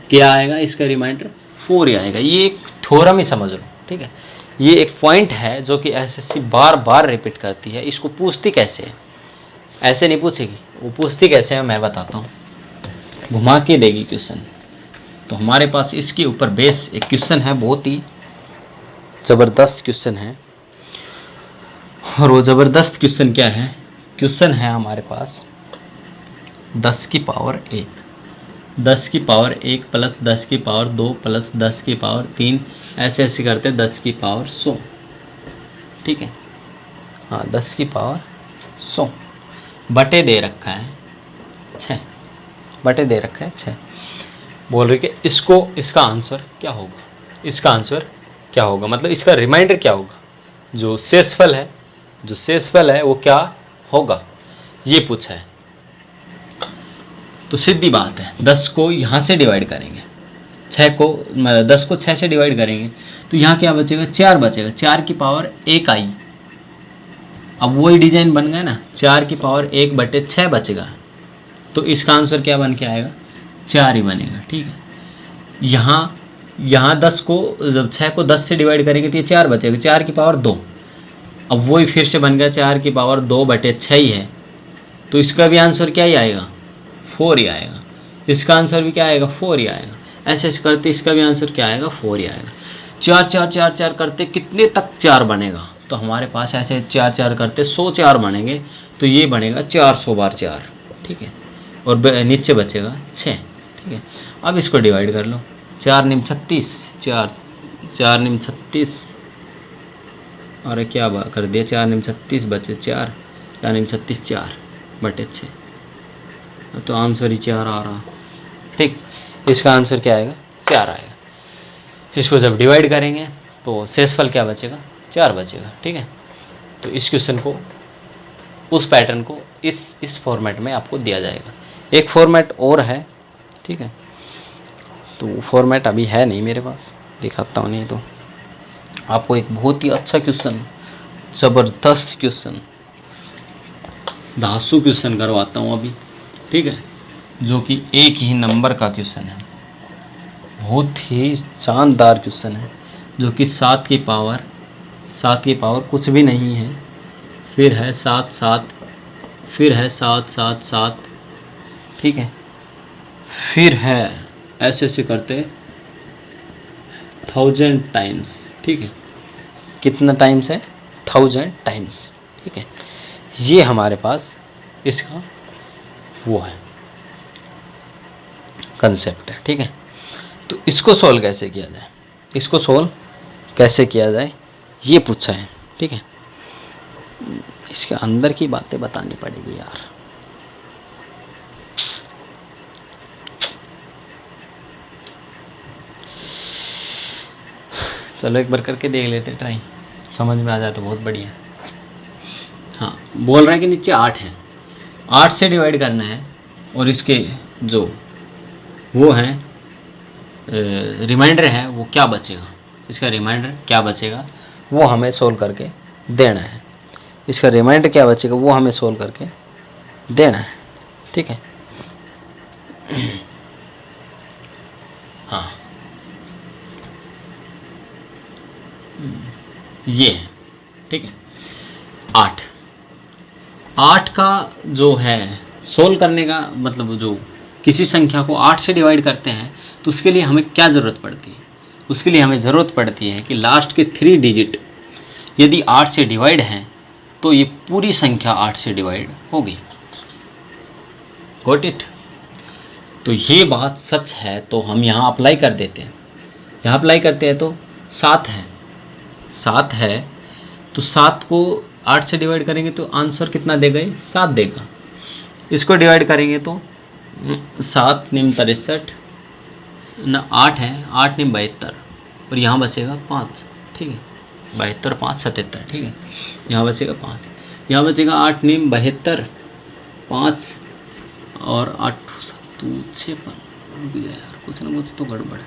क्या आएगा, इसका रिमाइंडर 4 ही आएगा। ये एक थ्योरम ही समझ लो, ठीक है। ये एक पॉइंट है जो कि एसएससी बार बार रिपीट करती है। इसको पूछती कैसे है, ऐसे नहीं पूछेगी, वो पूछती कैसे है मैं बताता हूँ, घुमा के देगी क्वेश्चन। तो हमारे पास इसके ऊपर बेस एक क्वेश्चन है, बहुत ही ज़बरदस्त क्वेश्चन है। और वो ज़बरदस्त क्वेश्चन क्या है, क्वेश्चन है हमारे पास 10 की पावर 1, 10 की पावर 1 प्लस 10 की पावर 2 प्लस 10 की पावर 3, ऐसे ऐसे करते 10 की पावर 100, ठीक है। हाँ 10 की पावर 100 बटे दे रखा है 6, बटे दे रखा है 6। बोल रहे कि इसका आंसर क्या होगा, इसका आंसर क्या होगा, मतलब इसका रिमाइंडर क्या होगा, जो शेषफल है वो क्या होगा, ये पूछा है। तो सीधी बात है, 10 को यहाँ से डिवाइड करेंगे, 10 को 6 से डिवाइड करेंगे तो यहाँ क्या बचेगा, 4 बचेगा, 4 की पावर 1 आई। अब वही डिजाइन बन गया ना, 4 की पावर 1 बटे 6 बचेगा, तो इसका आंसर क्या बन के आएगा, 4 ही बनेगा। ठीक है, यहाँ 10 को जब 6 को 10 से डिवाइड करेंगे तो ये 4 बचेगा, 4 की पावर 2। अब वही फिर से बन गया 4 की पावर 2 बटे 6 ही है, तो इसका भी आंसर क्या ही आएगा, 4 ही आएगा। इसका आंसर भी क्या आएगा, 4 ही आएगा। ऐसे ऐसे करते इसका भी आंसर क्या आएगा, 4 ही आएगा। 4 4 4 4 करते कितने तक 4 बनेगा, तो हमारे पास ऐसे 4 4 करते 100 4 बनेंगे, तो ये बनेगा 400 बार 4। ठीक है, और नीचे बचेगा 6। ठीक है, अब इसको डिवाइड कर लो, 4 निम 36, 4 निम 36, और क्या कर दिया, 4 निम 36 बचे 4, 4 निम 36 4 बटे 6, तो आंसर ही 4 आ रहा। ठीक, इसका आंसर क्या आएगा, 4 आएगा। इसको जब डिवाइड करेंगे तो शेषफल क्या बचेगा, 4 बचेगा। ठीक है, तो इस क्वेश्चन को, उस पैटर्न को इस फॉर्मेट में आपको दिया जाएगा। एक फॉर्मेट और है, ठीक है, तो फॉर्मेट अभी है नहीं मेरे पास, दिखाता हूँ, नहीं तो आपको एक बहुत ही अच्छा क्वेश्चन, ज़बरदस्त क्वेश्चन, धांसू क्वेश्चन करवाता हूँ अभी। ठीक है, जो कि एक ही नंबर का क्वेश्चन है, बहुत ही शानदार क्वेश्चन है, जो कि 7 की पावर कुछ भी नहीं है, फिर है 7 7, फिर है 7 7 7, ठीक है, फिर है ऐसे ऐसे करते 1000 टाइम्स। ठीक है, कितना टाइम्स है, 1000 टाइम्स। ठीक है, ये हमारे पास इसका वो है कंसेप्ट है। ठीक है, तो इसको सॉल्व कैसे किया जाए, ये पूछा है। ठीक है, इसके अंदर की बातें बतानी पड़ेगी यार। चलो एक बार करके देख लेते, ट्राई, समझ में आ जाए तो बहुत बढ़िया। हाँ, बोल रहा है कि नीचे 8 है, 8 से डिवाइड करना है, और इसके जो वो है रिमाइंडर है वो क्या बचेगा, इसका रिमाइंडर क्या बचेगा वो हमें सोल्व करके देना है। इसका रिमाइंडर क्या बचेगा वो हमें सोल्व करके देना है। ठीक है, हाँ ये है। ठीक है, 8 का जो है सोल्व करने का मतलब, जो किसी संख्या को 8 से डिवाइड करते हैं तो उसके लिए हमें क्या ज़रूरत पड़ती है, उसके लिए हमें ज़रूरत पड़ती है कि लास्ट के 3 डिजिट यदि 8 से डिवाइड हैं तो ये पूरी संख्या 8 से डिवाइड होगी। Got it. तो ये बात सच है, तो हम यहाँ अप्लाई कर देते हैं, यहाँ अप्लाई करते हैं तो 7 है, तो 7 को 8 से डिवाइड करेंगे तो आंसर कितना देगा, 7 देगा। इसको डिवाइड करेंगे तो 7 निम 63 ना, 8 है, 8 निम 72, और यहाँ बचेगा 5। ठीक है, 72 5 77। ठीक है, यहाँ बचेगा 5, यहाँ बचेगा 8 निम 72, 5 और 8 7 56 यार, कुछ ना कुछ तो गड़बड़ है।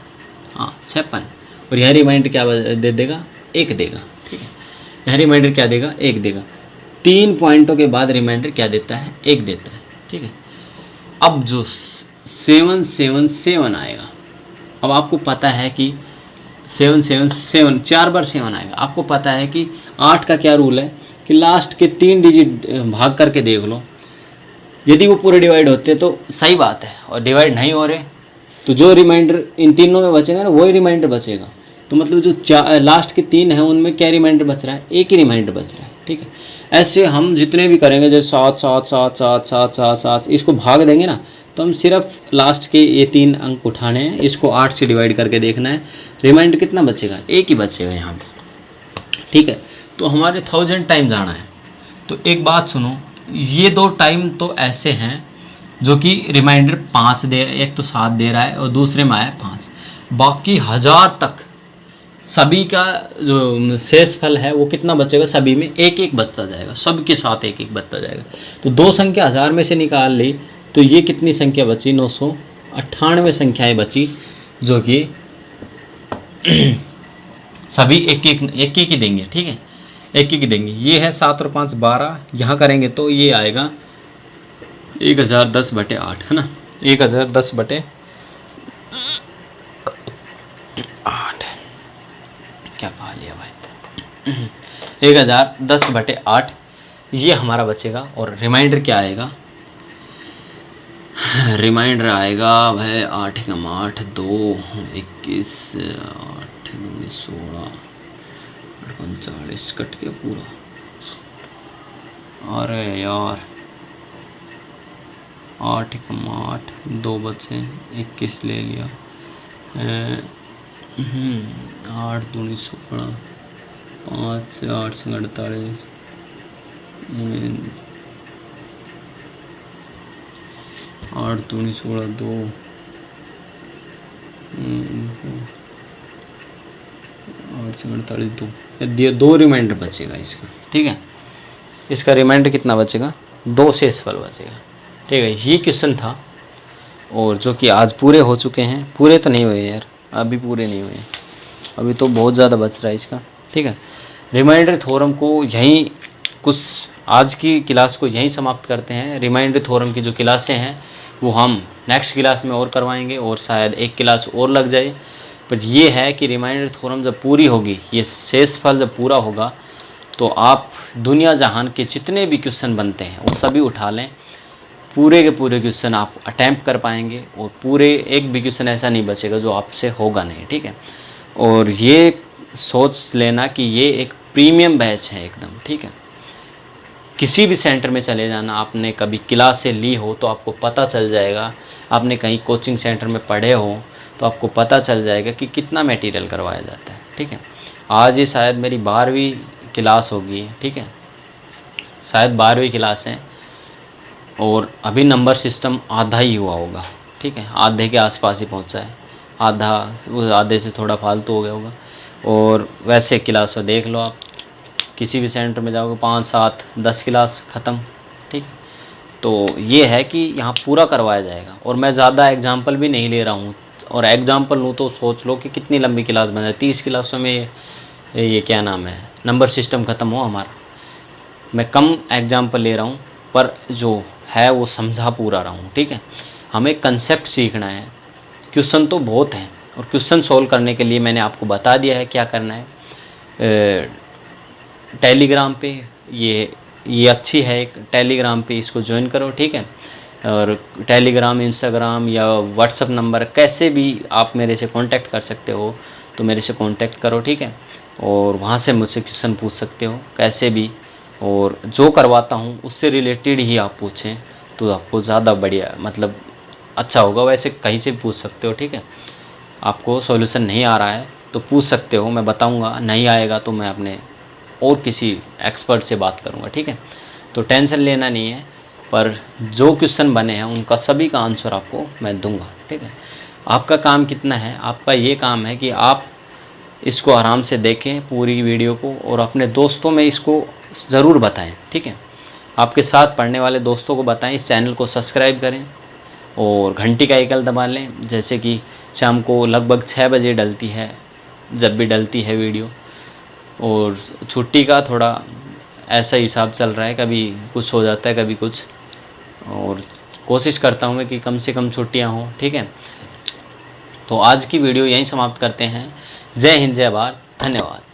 हाँ 56, और यहाँ रिमाइंडर क्या दे देगा, 1 देगा। ठीक है, यहाँ रिमाइंडर क्या देगा, 1 देगा। 3 पॉइंटों के बाद रिमाइंडर क्या देता है, 1 देता है। ठीक है, अब जो 777 आएगा, अब आपको पता है कि 777 4 बार 7 आएगा। आपको पता है कि 8 का क्या रूल है कि लास्ट के 3 डिजिट भाग करके देख लो, यदि वो पूरे डिवाइड होते तो सही बात है, और डिवाइड नहीं हो रहे तो जो रिमाइंडर इन तीनों में बचेगा ना, वही रिमाइंडर बचेगा। तो मतलब जो लास्ट के 3 हैं उनमें क्या रिमाइंडर बच रहा है, 1 ही रिमाइंडर बच रहा है। ठीक है, ऐसे हम जितने भी करेंगे, जैसे 7 7 7 7 7 7 7 इसको भाग देंगे ना, तो हम सिर्फ लास्ट के ये 3 अंक उठाने हैं, इसको 8 से डिवाइड करके देखना है, रिमाइंडर कितना बचेगा, 1 ही बचेगा यहाँ पे। ठीक है, तो हमारे 1000 टाइम्स आना है, तो एक बात सुनो, ये 2 टाइम तो ऐसे हैं जो कि रिमाइंडर 5 दे, एक तो 7 दे रहा है और दूसरे में आया 5, बाकी 1000 तक सभी का जो शेष फल है वो कितना बचेगा, सभी में एक एक बचता जाएगा, सबके साथ एक एक बचता जाएगा। तो 2 संख्या 1000 में से निकाल ली तो ये कितनी संख्या बची, 998 संख्याएं बची, जो कि सभी एक एक ही देंगे। ठीक है, एक एक ही देंगे। ये है 7 और 5 12, यहाँ करेंगे तो ये आएगा 1010/8 है ना, 1010/8। क्या पा लिया भाई 1010/8 ये हमारा बचेगा। और रिमाइंडर क्या आएगा, रिमाइंडर आएगा भाई 8 कम 8 2 21 8 16 39 कट के पूरा। अरे यार 8 कम 8 2 बचे 21 ले लिया, 8 दूनी 16 5 से 8 से 48 8 दूनी 16 2 8 से 48 2 रिमाइंडर बचेगा इसका। ठीक है, इसका रिमाइंडर कितना बचेगा, 2 शेष फल बचेगा। ठीक है, ये क्वेश्चन था और जो कि आज पूरे हो चुके हैं। पूरे तो नहीं हुए यार, अभी पूरे नहीं हुए, अभी तो बहुत ज़्यादा बच रहा है इसका। ठीक है, रिमाइंडर थ्योरम को यहीं कुछ आज की क्लास को यहीं समाप्त करते हैं। रिमाइंडर थ्योरम की जो क्लासें हैं वो हम नेक्स्ट क्लास में और करवाएंगे और शायद एक क्लास और लग जाए। पर ये है कि रिमाइंडर थ्योरम जब पूरी होगी, ये शेष फल जब पूरा होगा तो आप दुनिया जहान के जितने भी क्वेश्चन बनते हैं वो सभी उठा लें, पूरे के पूरे क्वेश्चन आप अटैम्प्ट कर पाएंगे और पूरे एक भी क्वेश्चन ऐसा नहीं बचेगा जो आपसे होगा नहीं। ठीक है, और ये सोच लेना कि ये एक प्रीमियम बैच है एकदम। ठीक है, किसी भी सेंटर में चले जाना, आपने कभी क्लासें ली हो तो आपको पता चल जाएगा, आपने कहीं कोचिंग सेंटर में पढ़े हो तो आपको पता चल जाएगा कि कितना मटेरियल करवाया जाता है। ठीक है, आज ये शायद मेरी 12वीं क्लास होगी। ठीक है, शायद 12वीं क्लास है और अभी नंबर सिस्टम आधा ही हुआ होगा। ठीक है, आधे के आसपास ही पहुंचा है, आधा, वो आधे से थोड़ा फालतू हो गया होगा। और वैसे क्लास में देख लो आप, किसी भी सेंटर में जाओगे 5 7 10 क्लास ख़त्म। ठीक, तो ये है कि यहाँ पूरा करवाया जाएगा। और मैं ज़्यादा एग्जाम्पल भी नहीं ले रहा हूँ, और एग्जाम्पल लूँ तो सोच लो कि कितनी लंबी क्लास बन जाए, 30 क्लासों में ये क्या नाम है, नंबर सिस्टम ख़त्म हो हमारा। मैं कम एग्जाम्पल ले रहा हूँ पर जो है वो समझा पूरा रहा हूँ। ठीक है, हमें कंसेप्ट सीखना है, क्वेश्चन तो बहुत हैं और क्वेश्चन सोल्व करने के लिए मैंने आपको बता दिया है क्या करना है। टेलीग्राम पे ये अच्छी है एक, टेलीग्राम पे इसको ज्वाइन करो। ठीक है, और टेलीग्राम, इंस्टाग्राम या व्हाट्सअप नंबर कैसे भी आप मेरे से कांटेक्ट कर सकते हो, तो मेरे से कांटेक्ट करो। ठीक है, और वहाँ से मुझसे क्वेश्चन पूछ सकते हो कैसे भी, और जो करवाता हूँ उससे रिलेटेड ही आप पूछें तो आपको ज़्यादा बढ़िया, मतलब अच्छा होगा। वैसे कहीं से भी पूछ सकते हो। ठीक है, आपको सॉल्यूशन नहीं आ रहा है तो पूछ सकते हो, मैं बताऊँगा। नहीं आएगा तो मैं अपने और किसी एक्सपर्ट से बात करूँगा। ठीक है, तो टेंशन लेना नहीं है, पर जो क्वेश्चन बने हैं उनका सभी का आंसर आपको मैं दूंगा। ठीक है, आपका काम कितना है, आपका ये काम है कि आप इसको आराम से देखें पूरी वीडियो को और अपने दोस्तों में इसको ज़रूर बताएं। ठीक है, आपके साथ पढ़ने वाले दोस्तों को बताएं, इस चैनल को सब्सक्राइब करें और घंटी का आइकन दबा लें, जैसे कि शाम को लगभग 6 बजे डलती है, जब भी डलती है वीडियो। और छुट्टी का थोड़ा ऐसा हिसाब चल रहा है, कभी कुछ हो जाता है कभी कुछ, और कोशिश करता हूँ मैं कि कम से कम छुट्टियाँ हों। ठीक है, तो आज की वीडियो यहीं समाप्त करते हैं। जय हिंद, जय भारत, धन्यवाद।